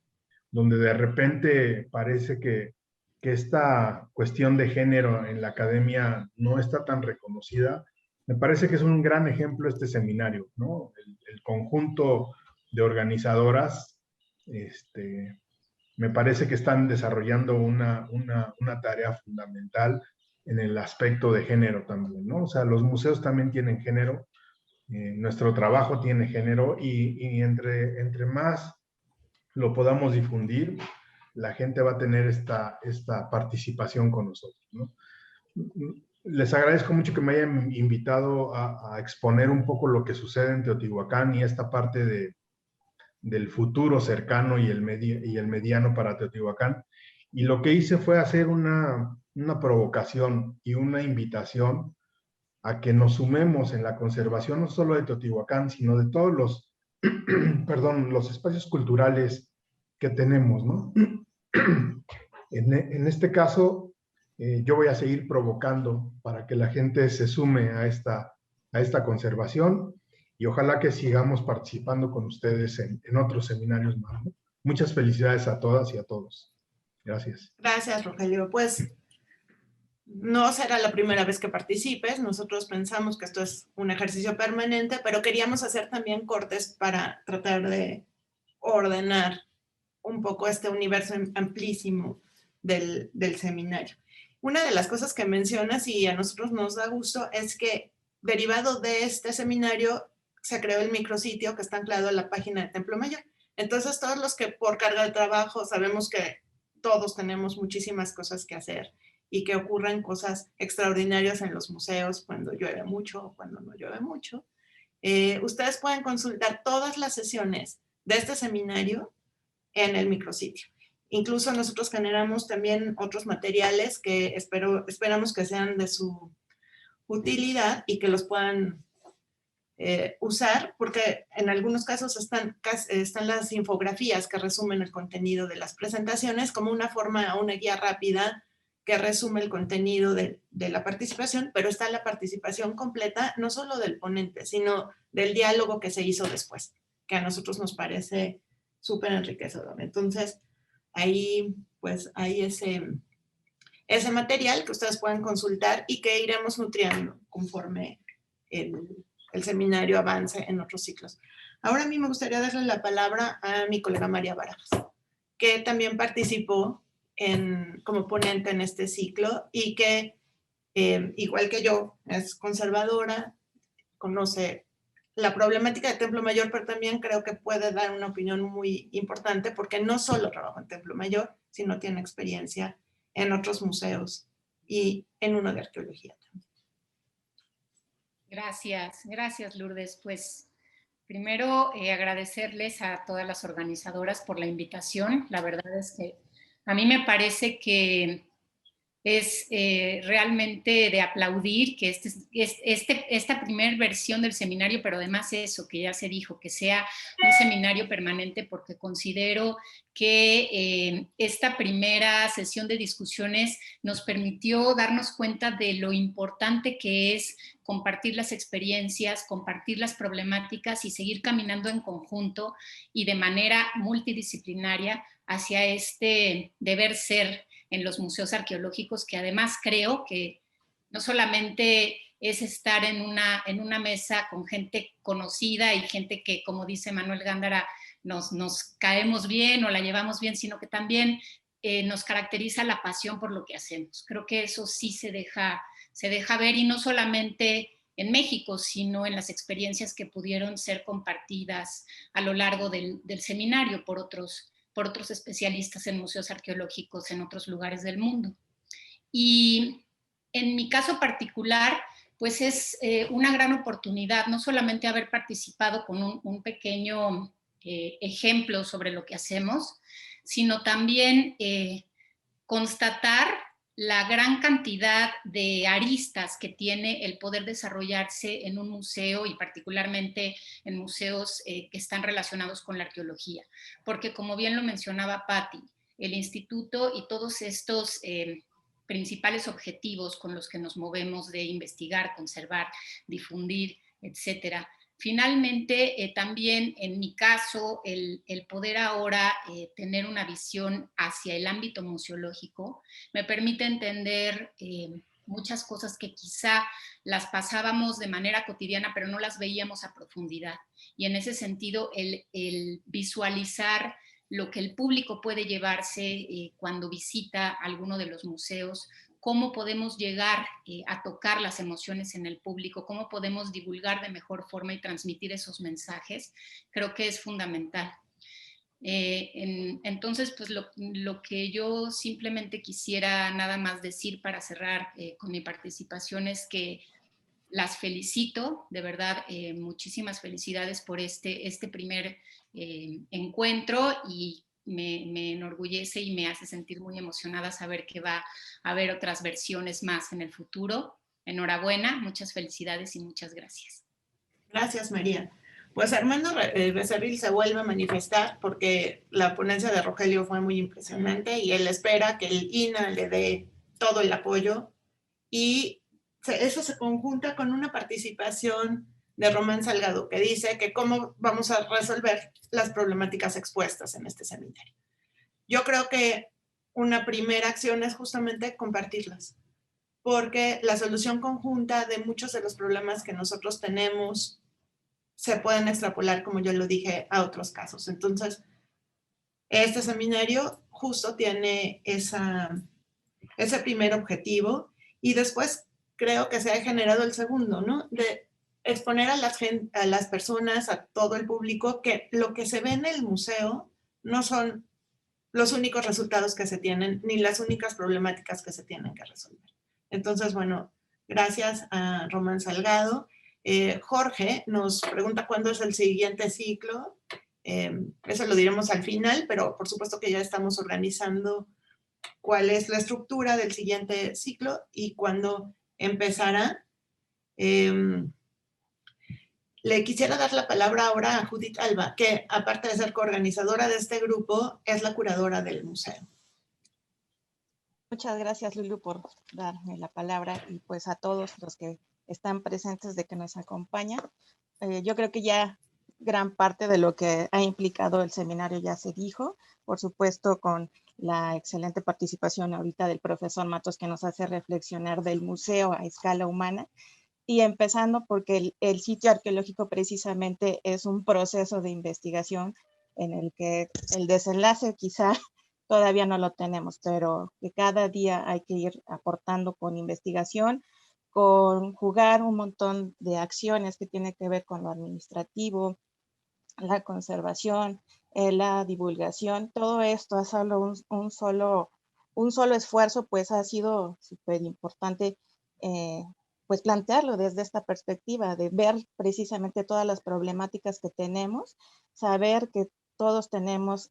de repente parece que esta cuestión de género en la academia no está tan reconocida, me parece que es un gran ejemplo este seminario, ¿no? El conjunto de organizadoras, me parece que están desarrollando una tarea fundamental en el aspecto de género también, ¿no? O sea, los museos también tienen género, nuestro trabajo tiene género y entre más lo podamos difundir, la gente va a tener esta participación con nosotros, ¿no? Les agradezco mucho que me hayan invitado a exponer un poco lo que sucede en Teotihuacán y esta parte del futuro cercano y el mediano para Teotihuacán. Y lo que hice fue hacer una provocación y una invitación a que nos sumemos en la conservación no solo de Teotihuacán, sino de todos los, los espacios culturales que tenemos, ¿no? En este caso, yo voy a seguir provocando para que la gente se sume a esta conservación y ojalá que sigamos participando con ustedes en otros seminarios más, ¿no? Muchas felicidades a todas y a todos. Gracias. Gracias, Rogelio. Pues no será la primera vez que participes. Nosotros pensamos que esto es un ejercicio permanente, pero queríamos hacer también cortes para tratar de ordenar un poco este universo amplísimo del seminario. Una de las cosas que mencionas y a nosotros nos da gusto es que derivado de este seminario se creó el micrositio que está anclado en la página de Templo Mayor. Entonces todos los que por carga de trabajo sabemos que todos tenemos muchísimas cosas que hacer y que ocurren cosas extraordinarias en los museos cuando llueve mucho o cuando no llueve mucho. Ustedes pueden consultar todas las sesiones de este seminario en el micrositio. Incluso nosotros generamos también otros materiales que esperamos que sean de su utilidad y que los puedan usar, porque en algunos casos están las infografías que resumen el contenido de las presentaciones como una guía rápida que resume el contenido de la participación, pero está la participación completa, no solo del ponente, sino del diálogo que se hizo después, que a nosotros nos parece súper enriquecedor. Entonces, ahí pues hay ese material que ustedes pueden consultar y que iremos nutriendo conforme el seminario avance en otros ciclos. Ahora a mí me gustaría darle la palabra a mi colega María Barajas, que también participó como ponente en este ciclo y que, igual que yo, es conservadora, conoce la problemática de Templo Mayor, pero también creo que puede dar una opinión muy importante porque no solo trabaja en Templo Mayor, sino tiene experiencia en otros museos y en uno de arqueología también. Gracias Lourdes. Pues primero agradecerles a todas las organizadoras por la invitación. La verdad es que a mí me parece que es realmente de aplaudir que esta primera versión del seminario, pero además eso, que ya se dijo, que sea un seminario permanente, porque considero que esta primera sesión de discusiones nos permitió darnos cuenta de lo importante que es compartir las experiencias, compartir las problemáticas y seguir caminando en conjunto y de manera multidisciplinaria hacia este deber ser en los museos arqueológicos, que además creo que no solamente es estar en una mesa con gente conocida y gente que, como dice Manuel Gándara, nos caemos bien o la llevamos bien, sino que también nos caracteriza la pasión por lo que hacemos. Creo que eso sí se deja ver, y no solamente en México, sino en las experiencias que pudieron ser compartidas a lo largo del seminario por otros especialistas en museos arqueológicos en otros lugares del mundo. Y en mi caso particular, pues es una gran oportunidad, no solamente haber participado con un pequeño ejemplo sobre lo que hacemos, sino también constatar la gran cantidad de aristas que tiene el poder desarrollarse en un museo, y particularmente en museos que están relacionados con la arqueología. Porque, como bien lo mencionaba Patti, el instituto y todos estos principales objetivos con los que nos movemos de investigar, conservar, difundir, etcétera, finalmente, también en mi caso, el poder ahora tener una visión hacia el ámbito museológico me permite entender muchas cosas que quizá las pasábamos de manera cotidiana, pero no las veíamos a profundidad. Y en ese sentido, el visualizar lo que el público puede llevarse cuando visita alguno de los museos, cómo podemos llegar a tocar las emociones en el público, cómo podemos divulgar de mejor forma y transmitir esos mensajes, creo que es fundamental. Entonces, pues lo que yo simplemente quisiera nada más decir para cerrar con mi participación es que las felicito, de verdad, muchísimas felicidades por este primer encuentro, y me enorgullece y me hace sentir muy emocionada saber que va a haber otras versiones más en el futuro. Enhorabuena, muchas felicidades y muchas gracias. Gracias, María. Pues Armando Becerril se vuelve a manifestar porque la ponencia de Rogelio fue muy impresionante y él espera que el INAH le dé todo el apoyo, y eso se conjunta con una participación de Román Salgado, que dice que cómo vamos a resolver las problemáticas expuestas en este seminario. Yo creo que una primera acción es justamente compartirlas, porque la solución conjunta de muchos de los problemas que nosotros tenemos se pueden extrapolar, como yo lo dije, a otros casos. Entonces, este seminario justo tiene ese primer objetivo, y después creo que se ha generado el segundo, ¿no? De exponer a las personas, a todo el público, que lo que se ve en el museo no son los únicos resultados que se tienen, ni las únicas problemáticas que se tienen que resolver. Entonces, bueno, gracias a Román Salgado. Jorge nos pregunta cuándo es el siguiente ciclo. Eso lo diremos al final, pero por supuesto que ya estamos organizando cuál es la estructura del siguiente ciclo y cuándo empezará. Le quisiera dar la palabra ahora a Judith Alba, que aparte de ser coorganizadora de este grupo, es la curadora del museo. Muchas gracias, Lulu, por darme la palabra, y pues a todos los que están presentes de que nos acompañan. Yo creo que ya gran parte de lo que ha implicado el seminario ya se dijo, por supuesto con la excelente participación ahorita del profesor Matos, que nos hace reflexionar del museo a escala humana, y empezando porque el sitio arqueológico precisamente es un proceso de investigación en el que el desenlace quizá todavía no lo tenemos, pero que cada día hay que ir aportando con investigación, con jugar un montón de acciones que tienen que ver con lo administrativo, la conservación, la divulgación. Todo esto, hacerlo un solo esfuerzo, pues ha sido súper importante pues plantearlo desde esta perspectiva, de ver precisamente todas las problemáticas que tenemos, saber que todos tenemos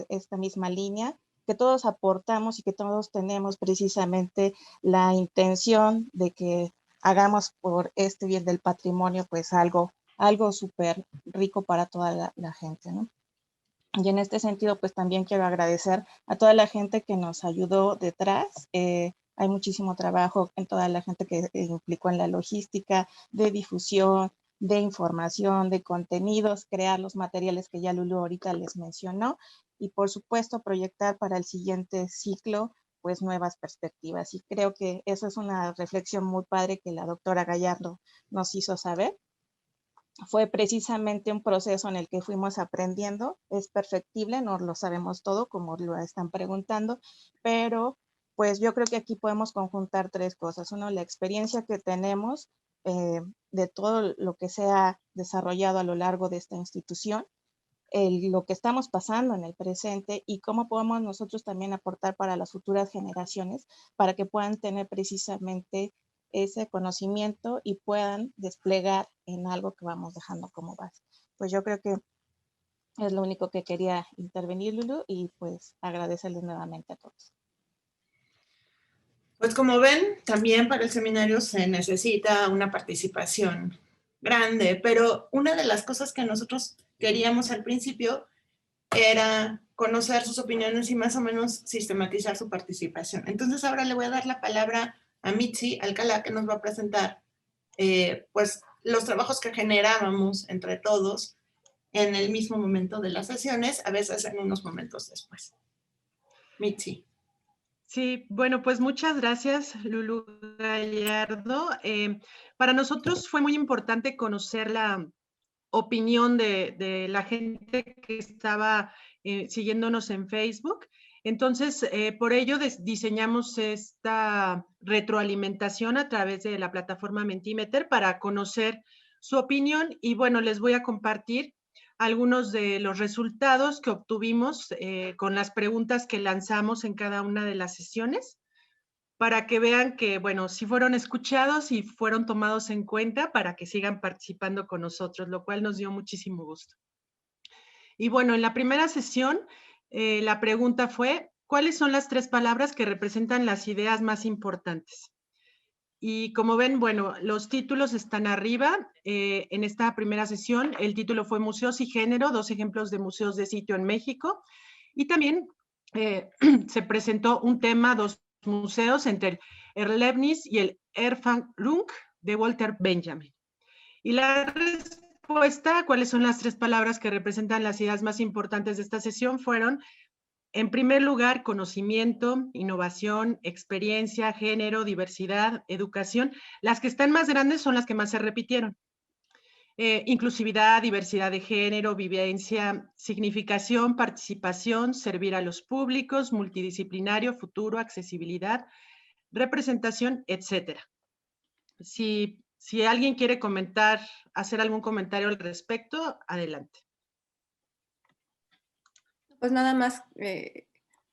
esta misma línea, que todos aportamos y que todos tenemos precisamente la intención de que hagamos por este bien del patrimonio pues algo súper rico para toda la gente, ¿no? Y en este sentido, pues también quiero agradecer a toda la gente que nos ayudó detrás. Hay muchísimo trabajo en toda la gente que implicó en la logística, de difusión, de información, de contenidos, crear los materiales que ya Lulu ahorita les mencionó y por supuesto proyectar para el siguiente ciclo pues nuevas perspectivas. Y creo que eso es una reflexión muy padre que la doctora Gallardo nos hizo saber. Fue precisamente un proceso en el que fuimos aprendiendo. Es perfectible, no lo sabemos todo, como lo están preguntando, pero pues yo creo que aquí podemos conjuntar tres cosas. Uno, la experiencia que tenemos de todo lo que se ha desarrollado a lo largo de esta institución, lo que estamos pasando en el presente y cómo podemos nosotros también aportar para las futuras generaciones para que puedan tener precisamente ese conocimiento y puedan desplegar en algo que vamos dejando como base. Pues yo creo que es lo único que quería intervenir, Lulu, y pues agradecerles nuevamente a todos. Pues como ven, también para el seminario se necesita una participación grande, pero una de las cosas que nosotros queríamos al principio era conocer sus opiniones y más o menos sistematizar su participación. Entonces ahora le voy a dar la palabra a Mitzi Alcalá, que nos va a presentar pues los trabajos que generábamos entre todos en el mismo momento de las sesiones, a veces en unos momentos después. Mitzi. Sí, bueno, pues muchas gracias, Lulu Gallardo. Para nosotros fue muy importante conocer la opinión de la gente que estaba siguiéndonos en Facebook. Entonces, por ello diseñamos esta retroalimentación a través de la plataforma Mentimeter para conocer su opinión y bueno, les voy a compartir algunos de los resultados que obtuvimos con las preguntas que lanzamos en cada una de las sesiones para que vean que, bueno, sí fueron escuchados y fueron tomados en cuenta para que sigan participando con nosotros, lo cual nos dio muchísimo gusto. Y bueno, en la primera sesión, la pregunta fue, ¿cuáles son las 3 palabras que representan las ideas más importantes? Y como ven, bueno, los títulos están arriba. En esta primera sesión, el título fue Museos y Género, 2 ejemplos de museos de sitio en México. Y también se presentó un tema, 2 museos, entre el Erlebnis y el Erfahrung de Walter Benjamin. Y la respuesta, ¿cuáles son las 3 palabras que representan las ideas más importantes de esta sesión? Fueron, en primer lugar, conocimiento, innovación, experiencia, género, diversidad, educación. Las que están más grandes son las que más se repitieron. Inclusividad, diversidad de género, vivencia, significación, participación, servir a los públicos, multidisciplinario, futuro, accesibilidad, representación, etcétera. Si alguien quiere comentar, hacer algún comentario al respecto, adelante. Pues nada más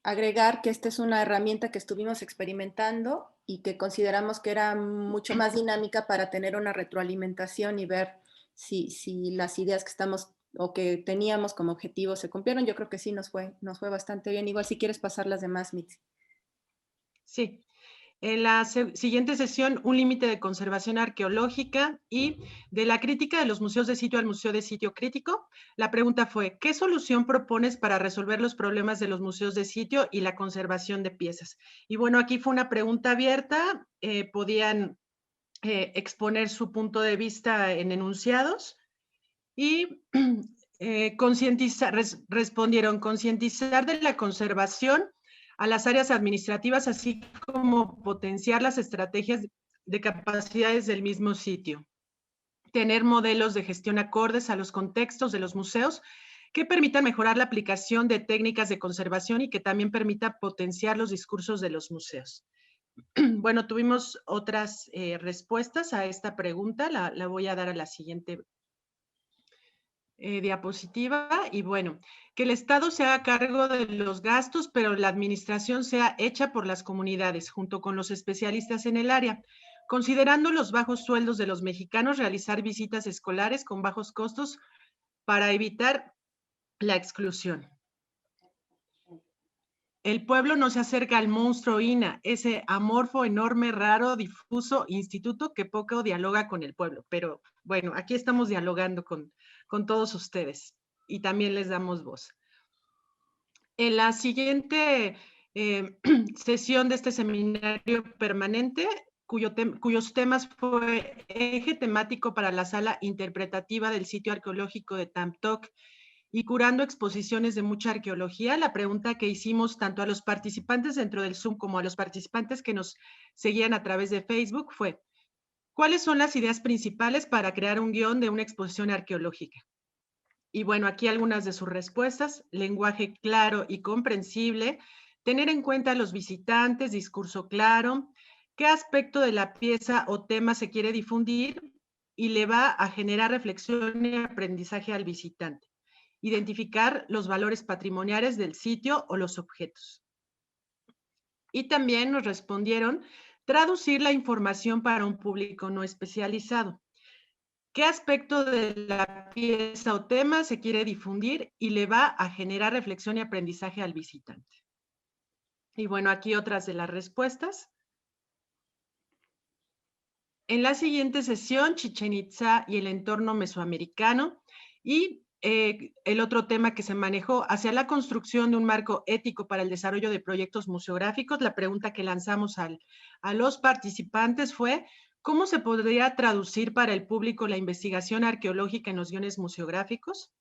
agregar que esta es una herramienta que estuvimos experimentando y que consideramos que era mucho más dinámica para tener una retroalimentación y ver si las ideas que estamos o que teníamos como objetivo se cumplieron. Yo creo que sí nos fue bastante bien. Igual si quieres pasar las demás, Mitzi. Sí. En la siguiente sesión, un límite de conservación arqueológica y de la crítica de los museos de sitio al museo de sitio crítico. La pregunta fue, ¿qué solución propones para resolver los problemas de los museos de sitio y la conservación de piezas? Y bueno, aquí fue una pregunta abierta, podían exponer su punto de vista en enunciados y respondieron concientizar de la conservación a las áreas administrativas, así como potenciar las estrategias de capacidades del mismo sitio. Tener modelos de gestión acordes a los contextos de los museos que permitan mejorar la aplicación de técnicas de conservación y que también permita potenciar los discursos de los museos. Bueno, tuvimos otras respuestas a esta pregunta, la voy a dar a la siguiente diapositiva. Y bueno, que el Estado se haga cargo de los gastos, pero la administración sea hecha por las comunidades, junto con los especialistas en el área. Considerando los bajos sueldos de los mexicanos, realizar visitas escolares con bajos costos para evitar la exclusión. el pueblo no se acerca al monstruo INA, ese amorfo, enorme, raro, difuso instituto que poco dialoga con el pueblo. Pero bueno, aquí estamos dialogando con todos ustedes y también les damos voz. En la siguiente sesión de este seminario permanente, cuyos temas fue eje temático para la sala interpretativa del sitio arqueológico de Tamtoc y curando exposiciones de mucha arqueología, la pregunta que hicimos tanto a los participantes dentro del Zoom como a los participantes que nos seguían a través de Facebook fue: ¿cuáles son las ideas principales para crear un guión de una exposición arqueológica? Y bueno, aquí algunas de sus respuestas: lenguaje claro y comprensible, tener en cuenta a los visitantes, discurso claro, qué aspecto de la pieza o tema se quiere difundir y le va a generar reflexión y aprendizaje al visitante. Identificar los valores patrimoniales del sitio o los objetos. Y también nos respondieron: traducir la información para un público no especializado. ¿Qué aspecto de la pieza o tema se quiere difundir y le va a generar reflexión y aprendizaje al visitante? Y bueno, aquí otras de las respuestas. En la siguiente sesión, Chichén Itzá y el entorno mesoamericano, y el otro tema que se manejó, hacia la construcción de un marco ético para el desarrollo de proyectos museográficos. La pregunta que lanzamos a los participantes fue: ¿cómo se podría traducir para el público la investigación arqueológica en los guiones museográficos?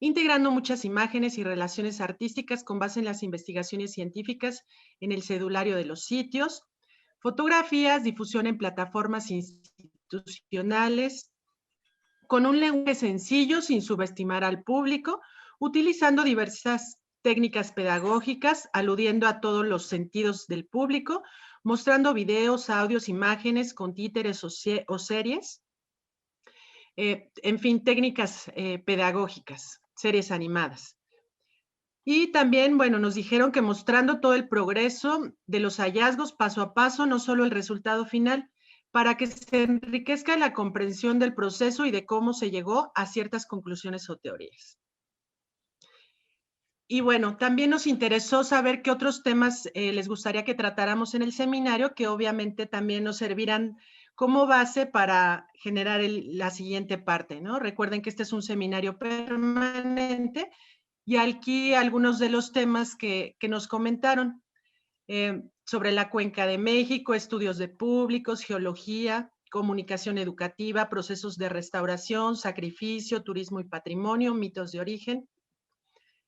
Integrando muchas imágenes y relaciones artísticas con base en las investigaciones científicas en el cedulario de los sitios, fotografías, difusión en plataformas institucionales, con un lenguaje sencillo sin subestimar al público, utilizando diversas técnicas pedagógicas, aludiendo a todos los sentidos del público, mostrando videos, audios, imágenes con títeres o series, en fin, técnicas pedagógicas, series animadas. Y también, bueno, nos dijeron que mostrando todo el progreso de los hallazgos paso a paso, no solo el resultado final, para que se enriquezca la comprensión del proceso y de cómo se llegó a ciertas conclusiones o teorías. Y bueno, también nos interesó saber qué otros temas les gustaría que tratáramos en el seminario, que obviamente también nos servirán como base para generar la siguiente parte, ¿no? Recuerden que este es un seminario permanente y aquí algunos de los temas que nos comentaron. Sobre la Cuenca de México, estudios de públicos, geología, comunicación educativa, procesos de restauración, sacrificio, turismo y patrimonio, mitos de origen.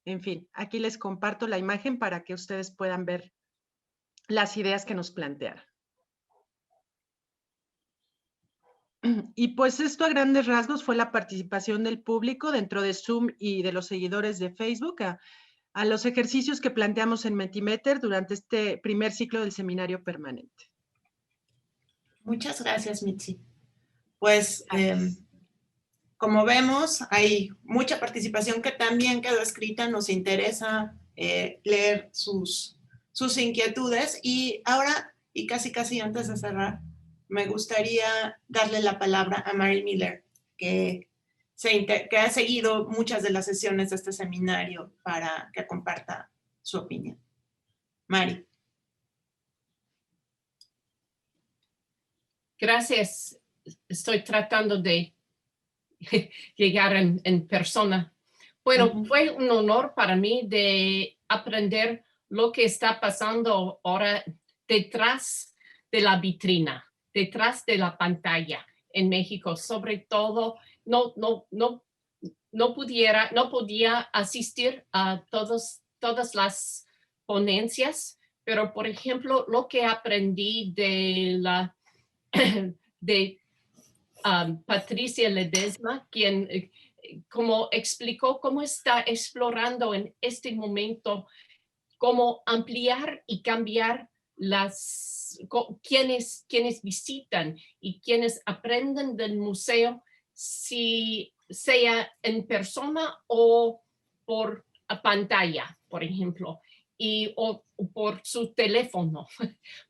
En fin, aquí les comparto la imagen para que ustedes puedan ver las ideas que nos plantearon. Y pues esto a grandes rasgos fue la participación del público dentro de Zoom y de los seguidores de Facebook a los ejercicios que planteamos en Mentimeter durante este primer ciclo del seminario permanente. Muchas gracias, Mitzi. Pues, como vemos, hay mucha participación que también quedó escrita. Nos interesa leer sus inquietudes. Y ahora, y casi antes de cerrar, me gustaría darle la palabra a Mary Miller, que ha seguido muchas de las sesiones de este seminario, para que comparta su opinión. Mari. Gracias. Estoy tratando de llegar en persona. Bueno, fue un honor para mí de aprender lo que está pasando ahora detrás de la vitrina, detrás de la pantalla en México. Sobre todo, no podía asistir a todas las ponencias, pero por ejemplo, lo que aprendí de Patricia Ledesma, quien como explicó cómo está explorando en este momento cómo ampliar y cambiar quienes visitan y quienes aprenden del museo, si sea en persona o por pantalla, por ejemplo, o por su teléfono,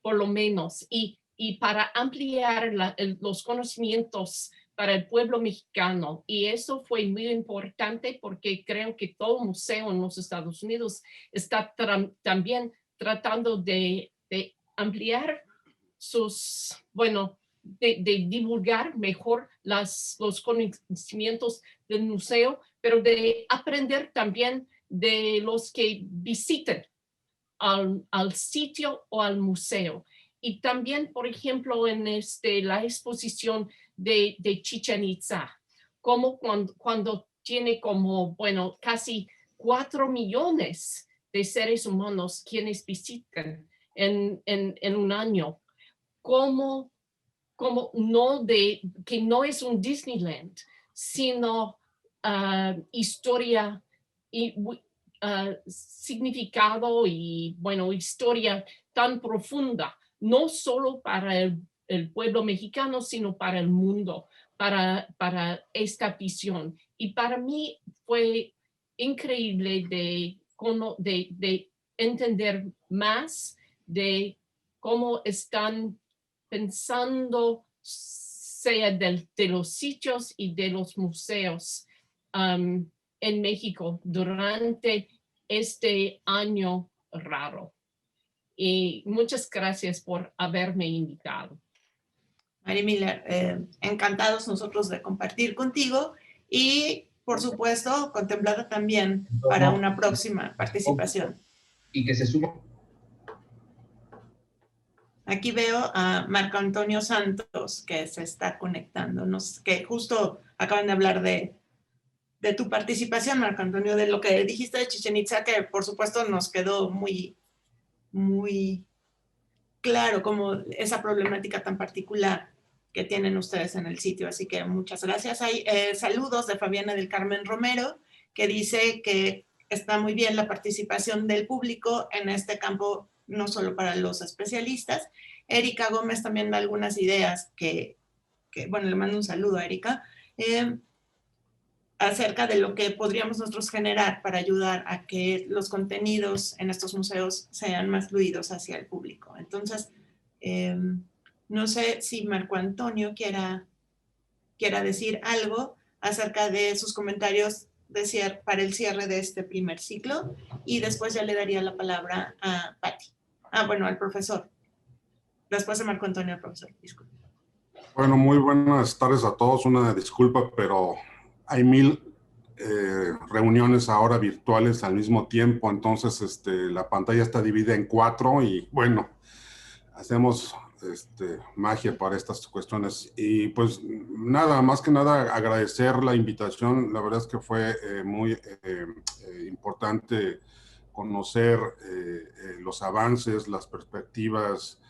por lo menos. Y para ampliar los conocimientos para el pueblo mexicano. Y eso fue muy importante porque creo que todo museo en los Estados Unidos está también tratando de ampliar sus, bueno, de divulgar mejor los conocimientos del museo, pero de aprender también de los que visiten al sitio o al museo. Y también, por ejemplo, en la exposición de Chichén Itzá, como cuando tiene como, bueno, casi 4 millones de seres humanos quienes visitan en un año, como que no es un Disneyland, sino historia y significado y, bueno, historia tan profunda, no solo para el pueblo mexicano, sino para el mundo, para esta visión. Y para mí fue increíble de entender más de cómo están pensando, sea de los sitios y de los museos en México durante este año raro. Y muchas gracias por haberme invitado. Mari Miller, encantados nosotros de compartir contigo y, por supuesto, contemplada también para una próxima participación. Y que se suma. Aquí veo a Marco Antonio Santos, que se está conectando, que justo acaban de hablar de tu participación, Marco Antonio, de lo que dijiste de Chichén Itzá, que por supuesto nos quedó muy, muy claro como esa problemática tan particular que tienen ustedes en el sitio. Así que muchas gracias. Hay saludos de Fabiana del Carmen Romero, que dice que está muy bien la participación del público en este campo, no solo para los especialistas. Erika Gómez también da algunas ideas bueno, le mando un saludo a Erika, acerca de lo que podríamos nosotros generar para ayudar a que los contenidos en estos museos sean más fluidos hacia el público. Entonces, no sé si Marco Antonio quiera decir algo acerca de sus comentarios para el cierre de este primer ciclo, y después ya le daría la palabra a Patti. Bueno, al profesor. Después de Marco Antonio, al profesor. Disculpe. Bueno, muy buenas tardes a todos. Una disculpa, pero hay 1000 reuniones ahora virtuales al mismo tiempo, entonces la pantalla está dividida en 4 y bueno, hacemos magia para estas cuestiones. Y pues nada, más que nada agradecer la invitación. La verdad es que fue muy importante conocer los avances, las perspectivas,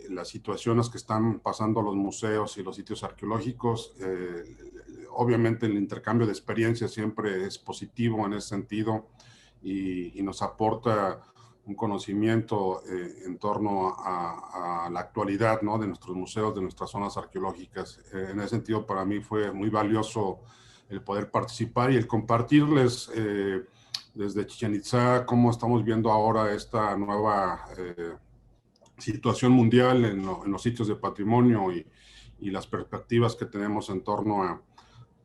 las situaciones que están pasando los museos y los sitios arqueológicos. Obviamente el intercambio de experiencias siempre es positivo en ese sentido y nos aporta un conocimiento en torno a la actualidad, ¿no?, de nuestros museos, de nuestras zonas arqueológicas. En ese sentido, para mí fue muy valioso el poder participar y el compartirles desde Chichén Itzá cómo estamos viendo ahora esta nueva situación mundial en los sitios de patrimonio y las perspectivas que tenemos en torno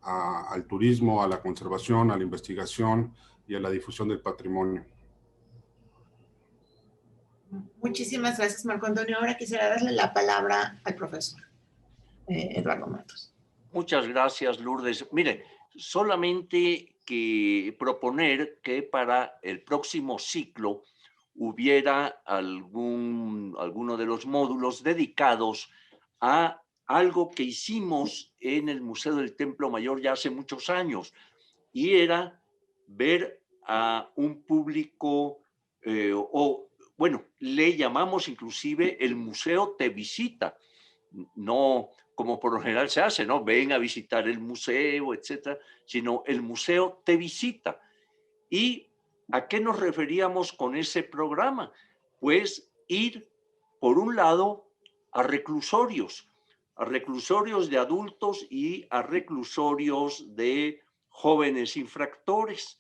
al turismo, a la conservación, a la investigación y a la difusión del patrimonio. Muchísimas gracias, Marco Antonio. Ahora quisiera darle la palabra al profesor Eduardo Matos. Muchas gracias, Lourdes. Mire, solamente que proponer que para el próximo ciclo hubiera alguno de los módulos dedicados a algo que hicimos en el Museo del Templo Mayor ya hace muchos años, y era ver a un público, bueno, le llamamos inclusive el museo te visita, no como por lo general se hace, ¿no? Ven a visitar el museo, etcétera, sino el museo te visita. ¿Y a qué nos referíamos con ese programa? Pues ir, por un lado, a reclusorios de adultos y a reclusorios de jóvenes infractores.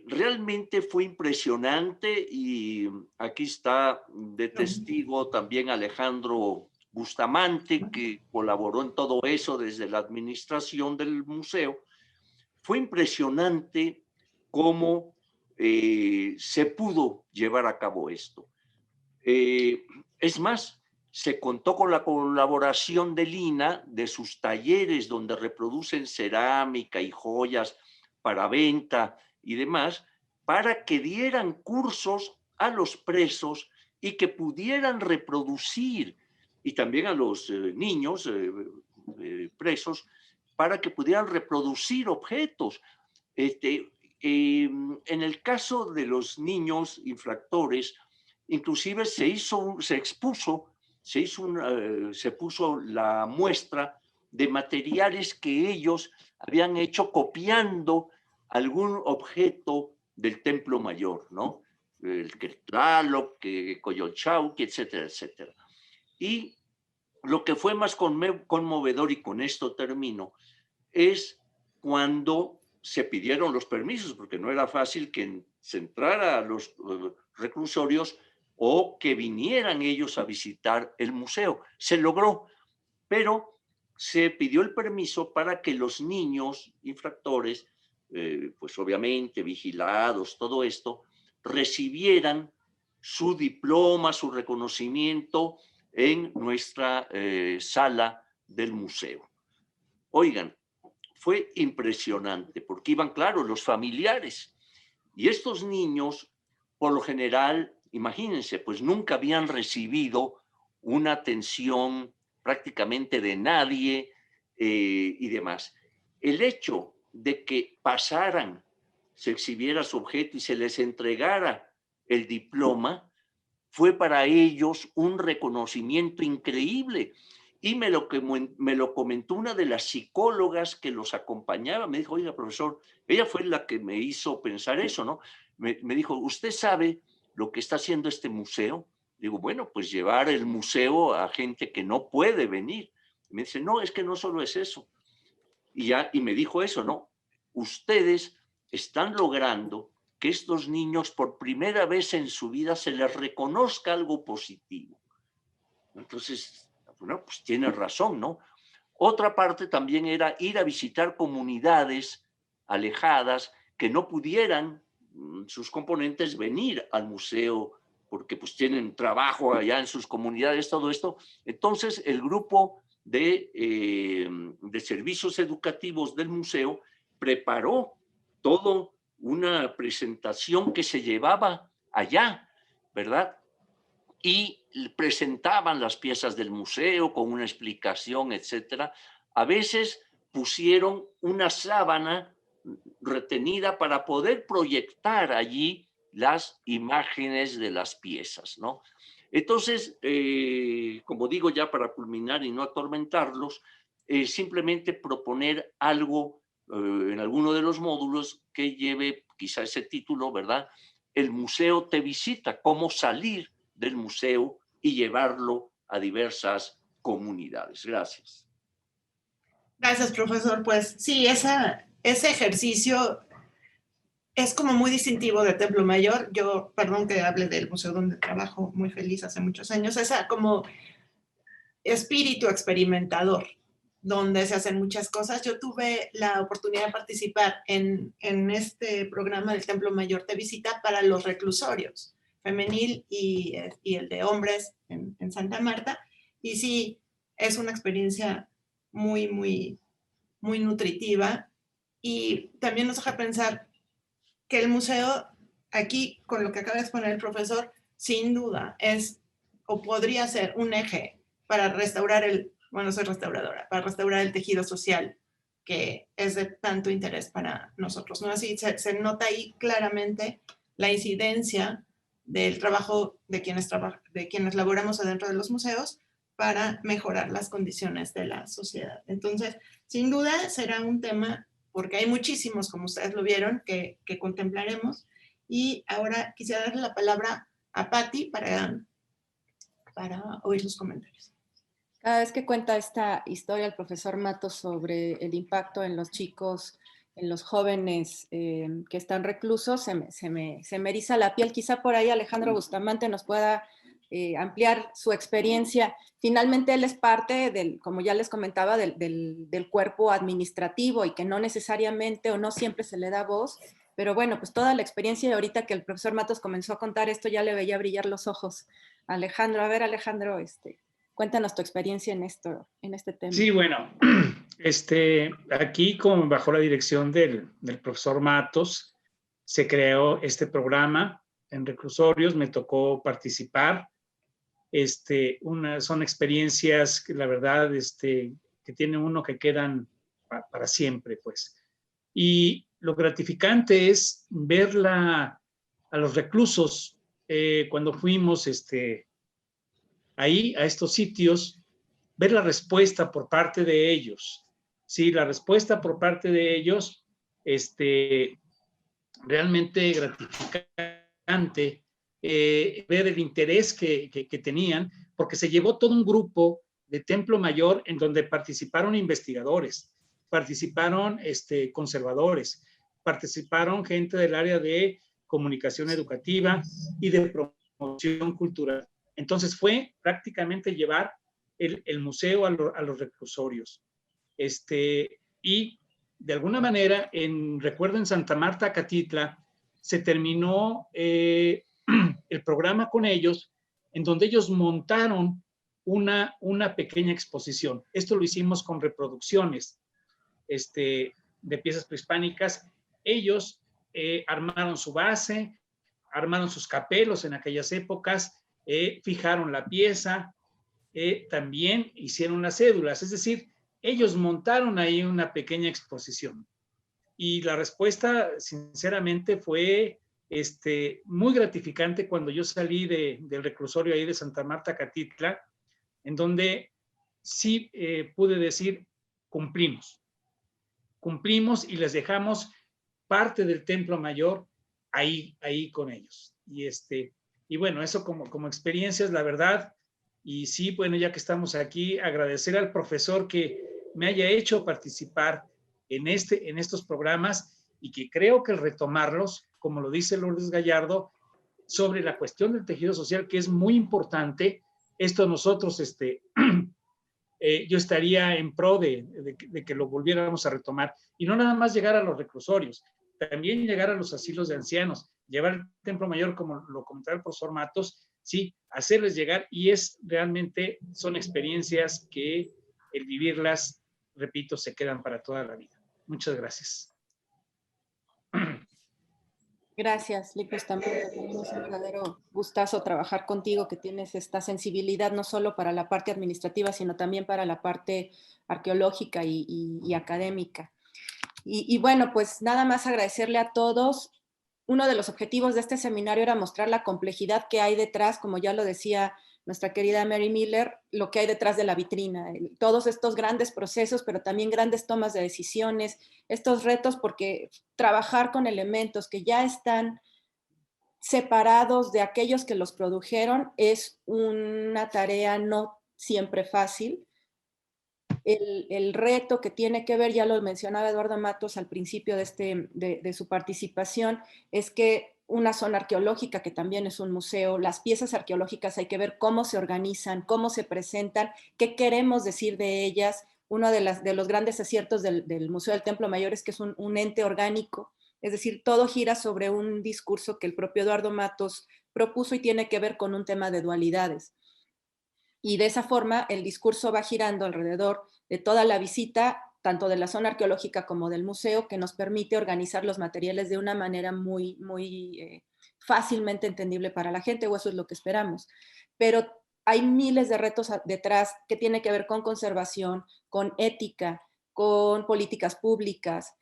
Realmente fue impresionante, y aquí está de testigo también Alejandro Bustamante, que colaboró en todo eso desde la administración del museo. Fue impresionante cómo se pudo llevar a cabo esto. Es más, se contó con la colaboración de Lina, de sus talleres donde reproducen cerámica y joyas para venta y demás, para que dieran cursos a los presos y que pudieran reproducir, y también a los niños presos, para que pudieran reproducir objetos. En el caso de los niños infractores, inclusive se puso la muestra de materiales que ellos habían hecho copiando algún objeto del Templo Mayor, ¿no? El Tlaloc, Coyolxauhqui, etcétera, etcétera. Y lo que fue más conmovedor, y con esto termino, es cuando se pidieron los permisos, porque no era fácil que se entrara a los reclusorios o que vinieran ellos a visitar el museo. Se logró, pero se pidió el permiso para que los niños infractores, pues obviamente vigilados, todo esto, recibieran su diploma, su reconocimiento en nuestra sala del museo. Oigan, fue impresionante porque iban, claro, los familiares, y estos niños, por lo general, imagínense, pues nunca habían recibido una atención prácticamente de nadie y demás. El hecho de que pasaran, se exhibiera su objeto y se les entregara el diploma, fue para ellos un reconocimiento increíble. Y me lo comentó una de las psicólogas que los acompañaba. Me dijo, oiga, profesor, ella fue la que me hizo pensar eso, ¿no? Me dijo, ¿usted sabe lo que está haciendo este museo? Digo, bueno, pues llevar el museo a gente que no puede venir. Y me dice, no, es que no solo es eso. Y me dijo eso, ¿no? Ustedes están logrando que estos niños por primera vez en su vida se les reconozca algo positivo. Entonces, bueno, pues tiene razón, ¿no? Otra parte también era ir a visitar comunidades alejadas que no pudieran sus componentes venir al museo porque pues tienen trabajo allá en sus comunidades, todo esto. Entonces, el grupo de servicios educativos del museo preparó toda una presentación que se llevaba allá, ¿verdad? Y presentaban las piezas del museo con una explicación, etcétera. A veces pusieron una sábana retenida para poder proyectar allí las imágenes de las piezas, ¿no? Entonces, como digo ya para culminar y no atormentarlos, simplemente proponer algo en alguno de los módulos que lleve quizá ese título, ¿verdad? El museo te visita, cómo salir del museo y llevarlo a diversas comunidades. Gracias. Gracias, profesor. Pues sí, ese ejercicio es como muy distintivo del Templo Mayor. Yo, perdón que hable del museo donde trabajo, muy feliz hace muchos años, esa como espíritu experimentador, donde se hacen muchas cosas. Yo tuve la oportunidad de participar en este programa del Templo Mayor Te Visita para los reclusorios femenil y el de hombres en Santa Marta. Y sí, es una experiencia muy, muy, muy nutritiva. Y también nos deja pensar que el museo, aquí, con lo que acaba de exponer el profesor, sin duda es o podría ser un eje para restaurar soy restauradora, para restaurar el tejido social que es de tanto interés para nosotros, ¿no? Así se nota ahí claramente la incidencia del trabajo de quienes laboramos adentro de los museos para mejorar las condiciones de la sociedad. Entonces, sin duda será un tema, porque hay muchísimos, como ustedes lo vieron, que contemplaremos. Y ahora quisiera darle la palabra a Patti para oír sus comentarios. Cada vez que cuenta esta historia el profesor Matos sobre el impacto en los chicos, en los jóvenes que están reclusos, se me eriza la piel. Quizá por ahí Alejandro Bustamante nos pueda ampliar su experiencia. Finalmente él es parte del, como ya les comentaba, del cuerpo administrativo y que no necesariamente o no siempre se le da voz, pero bueno, pues toda la experiencia, y ahorita que el profesor Matos comenzó a contar esto, ya le veía brillar los ojos. Alejandro, a ver Alejandro, cuéntanos tu experiencia en este tema. Sí, bueno, aquí como bajo la dirección del profesor Matos, se creó este programa en reclusorios, me tocó participar. Son experiencias que la verdad que tiene uno que quedan para siempre, pues. Y lo gratificante es ver a los reclusos cuando fuimos ahí a estos sitios, ver la respuesta por parte de ellos. Sí, la respuesta por parte de ellos, realmente gratificante. Ver el interés que tenían, porque se llevó todo un grupo de Templo Mayor en donde participaron investigadores, participaron conservadores, participaron gente del área de comunicación educativa y de promoción cultural. Entonces fue prácticamente llevar el museo a los reclusorios. Y de alguna manera, recuerdo en Santa Marta, Catitla, se terminó el programa con ellos, en donde ellos montaron una pequeña exposición. Esto lo hicimos con reproducciones de piezas prehispánicas. Ellos armaron su base, armaron sus capelos en aquellas épocas, fijaron la pieza, también hicieron las cédulas. Es decir, ellos montaron ahí una pequeña exposición. Y la respuesta, sinceramente, fue muy gratificante cuando yo salí del reclusorio ahí de Santa Marta, Catitla, en donde sí pude decir, cumplimos y les dejamos parte del Templo Mayor ahí con ellos. Y bueno, eso como experiencias, la verdad. Y sí, bueno, ya que estamos aquí, agradecer al profesor que me haya hecho participar en estos programas, y que creo que el retomarlos, como lo dice Lourdes Gallardo, sobre la cuestión del tejido social, que es muy importante. Esto nosotros, yo estaría en pro de que lo volviéramos a retomar, y no nada más llegar a los reclusorios, también llegar a los asilos de ancianos, llevar el Templo Mayor, como lo comentaba el profesor Matos, sí, hacerles llegar, y realmente son experiencias que el vivirlas, repito, se quedan para toda la vida. Muchas gracias. Gracias, Licos, también es un verdadero gustazo trabajar contigo, que tienes esta sensibilidad no solo para la parte administrativa, sino también para la parte arqueológica y académica. Y bueno, pues nada más agradecerle a todos. Uno de los objetivos de este seminario era mostrar la complejidad que hay detrás, como ya lo decía nuestra querida Mary Miller, lo que hay detrás de la vitrina, todos estos grandes procesos, pero también grandes tomas de decisiones, estos retos, porque trabajar con elementos que ya están separados de aquellos que los produjeron es una tarea no siempre fácil. El reto que tiene que ver, ya lo mencionaba Eduardo Matos al principio de su participación, es que una zona arqueológica, que también es un museo, las piezas arqueológicas hay que ver cómo se organizan, cómo se presentan, qué queremos decir de ellas. Uno de los grandes aciertos del Museo del Templo Mayor es que es un ente orgánico, es decir, todo gira sobre un discurso que el propio Eduardo Matos propuso y tiene que ver con un tema de dualidades. Y de esa forma el discurso va girando alrededor de toda la visita, tanto de la zona arqueológica como del museo, que nos permite organizar los materiales de una manera muy fácilmente entendible para la gente, o eso es lo que esperamos. Pero hay miles de retos detrás que tienen que ver con conservación, con ética, con políticas públicas.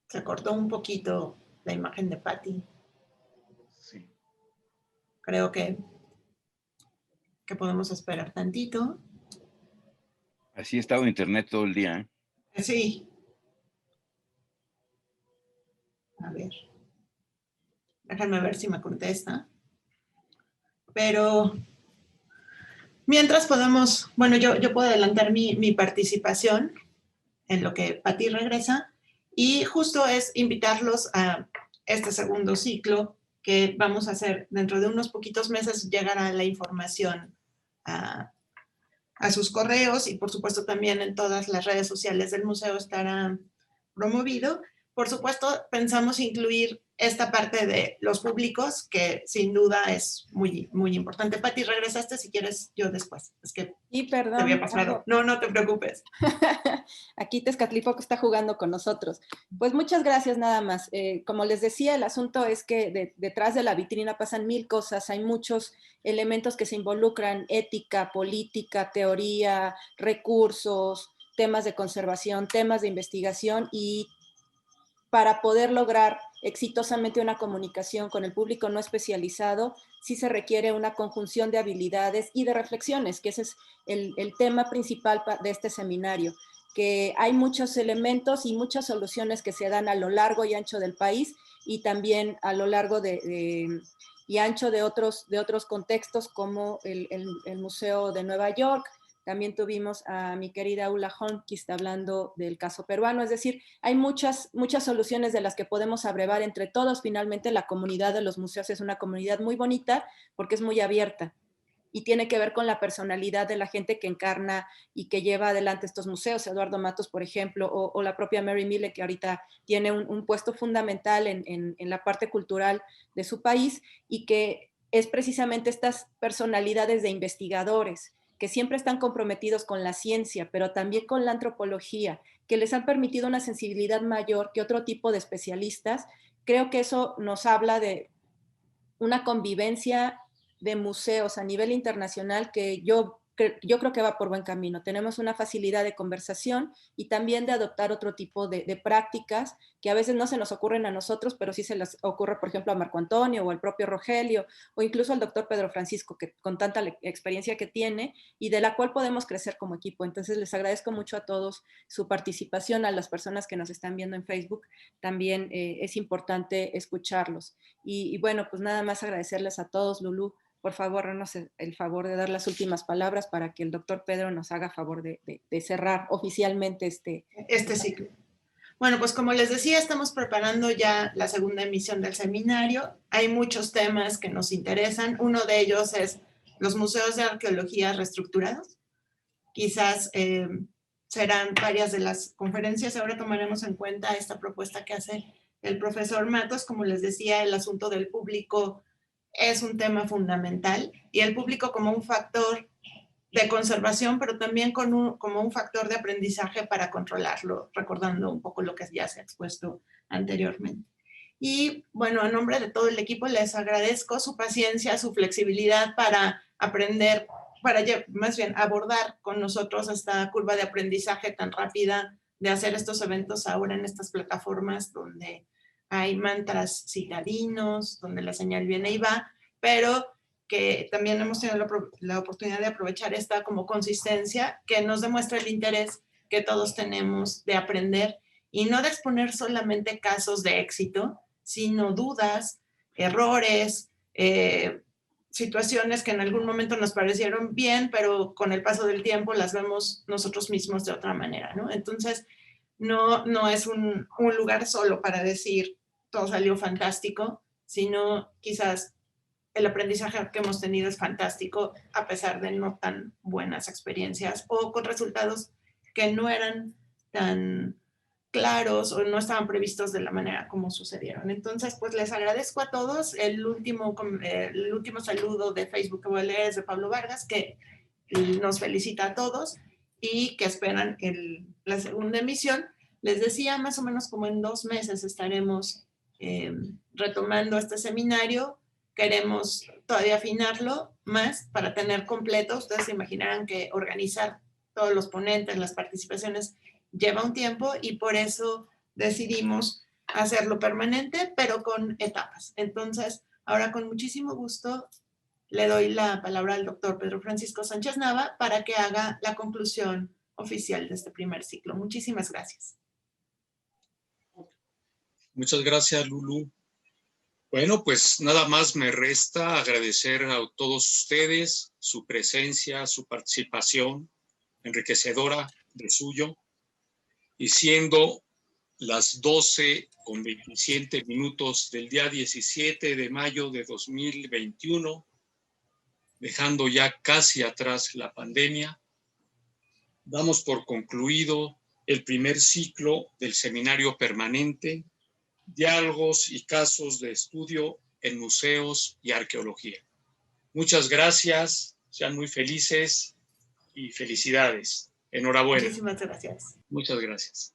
Se cortó un poquito la imagen de Patti. Sí. Creo que podemos esperar tantito. Así ha estado internet todo el día, ¿eh? Sí. A ver. Déjame ver si me contesta. Pero mientras podemos, bueno, yo puedo adelantar mi participación en lo que Patti regresa. Y justo es invitarlos a este segundo ciclo que vamos a hacer dentro de unos poquitos meses. Llegará la información a sus correos y por supuesto también en todas las redes sociales del museo estará promovido. Por supuesto, pensamos incluir esta parte de los públicos, que sin duda es muy, muy importante. Pati, regresaste, si quieres yo después. Es que perdón, te había pasado. No, no te preocupes. Aquí Tezcatlipoca está jugando con nosotros. Pues muchas gracias nada más. Como les decía, el asunto es que detrás de la vitrina pasan 1000 cosas, hay muchos elementos que se involucran, ética, política, teoría, recursos, temas de conservación, temas de investigación, y para poder lograr exitosamente una comunicación con el público no especializado, sí se requiere una conjunción de habilidades y de reflexiones, que ese es el tema principal de este seminario, que hay muchos elementos y muchas soluciones que se dan a lo largo y ancho del país y también a lo largo y ancho de otros contextos, como el Museo de Nueva York. También tuvimos a mi querida Ulla Holmquist hablando del caso peruano. Es decir, hay muchas soluciones de las que podemos abrevar entre todos. Finalmente, la comunidad de los museos es una comunidad muy bonita porque es muy abierta y tiene que ver con la personalidad de la gente que encarna y que lleva adelante estos museos. Eduardo Matos, por ejemplo, o la propia Mary Mille, que ahorita tiene un puesto fundamental en la parte cultural de su país, y que es precisamente estas personalidades de investigadores que siempre están comprometidos con la ciencia, pero también con la antropología, que les han permitido una sensibilidad mayor que otro tipo de especialistas. Creo que eso nos habla de una convivencia de museos a nivel internacional que yo creo que va por buen camino. Tenemos una facilidad de conversación y también de adoptar otro tipo de prácticas que a veces no se nos ocurren a nosotros, pero sí se les ocurre, por ejemplo, a Marco Antonio o al propio Rogelio, o incluso al doctor Pedro Francisco, que con tanta experiencia que tiene y de la cual podemos crecer como equipo. Entonces les agradezco mucho a todos su participación, a las personas que nos están viendo en Facebook. También es importante escucharlos. Y bueno, pues nada más agradecerles a todos. Lulú, por favor, háganos el favor de dar las últimas palabras para que el doctor Pedro nos haga favor de cerrar oficialmente este ciclo. Bueno, pues como les decía, estamos preparando ya la segunda emisión del seminario. Hay muchos temas que nos interesan. Uno de ellos es los museos de arqueología reestructurados. Quizás serán varias de las conferencias. Ahora tomaremos en cuenta esta propuesta que hace el profesor Matos. Como les decía, el asunto del público es un tema fundamental, y el público como un factor de conservación, pero también como un factor de aprendizaje para controlarlo, recordando un poco lo que ya se ha expuesto anteriormente. Y bueno, a nombre de todo el equipo les agradezco su paciencia, su flexibilidad para aprender, para más bien abordar con nosotros esta curva de aprendizaje tan rápida de hacer estos eventos ahora en estas plataformas donde hay mantras citadinos, donde la señal viene y va, pero que también hemos tenido la oportunidad de aprovechar esta como consistencia que nos demuestra el interés que todos tenemos de aprender y no de exponer solamente casos de éxito, sino dudas, errores, situaciones que en algún momento nos parecieron bien, pero con el paso del tiempo las vemos nosotros mismos de otra manera, ¿no? Entonces, no es un lugar solo para decir todo salió fantástico, sino quizás el aprendizaje que hemos tenido es fantástico a pesar de no tan buenas experiencias o con resultados que no eran tan claros o no estaban previstos de la manera como sucedieron. Entonces, pues les agradezco a todos. El último saludo de Facebook que voy a leer es de Pablo Vargas, que nos felicita a todos y que esperan la segunda emisión. Les decía, más o menos como en 2 meses estaremos retomando este seminario. Queremos todavía afinarlo más para tener completo. Ustedes se imaginarán que organizar todos los ponentes, las participaciones, lleva un tiempo, y por eso decidimos hacerlo permanente, pero con etapas. Entonces, ahora con muchísimo gusto le doy la palabra al doctor Pedro Francisco Sánchez Nava para que haga la conclusión oficial de este primer ciclo. Muchísimas gracias. Muchas gracias, Lulú. Bueno, pues nada más me resta agradecer a todos ustedes su presencia, su participación enriquecedora de suyo, y siendo las 12:27 del día 17 de mayo de 2021, dejando ya casi atrás la pandemia. Damos por concluido el primer ciclo del seminario permanente, Diálogos y Casos de Estudio en Museos y Arqueología. Muchas gracias, sean muy felices y felicidades. Enhorabuena. Muchísimas gracias. Muchas gracias.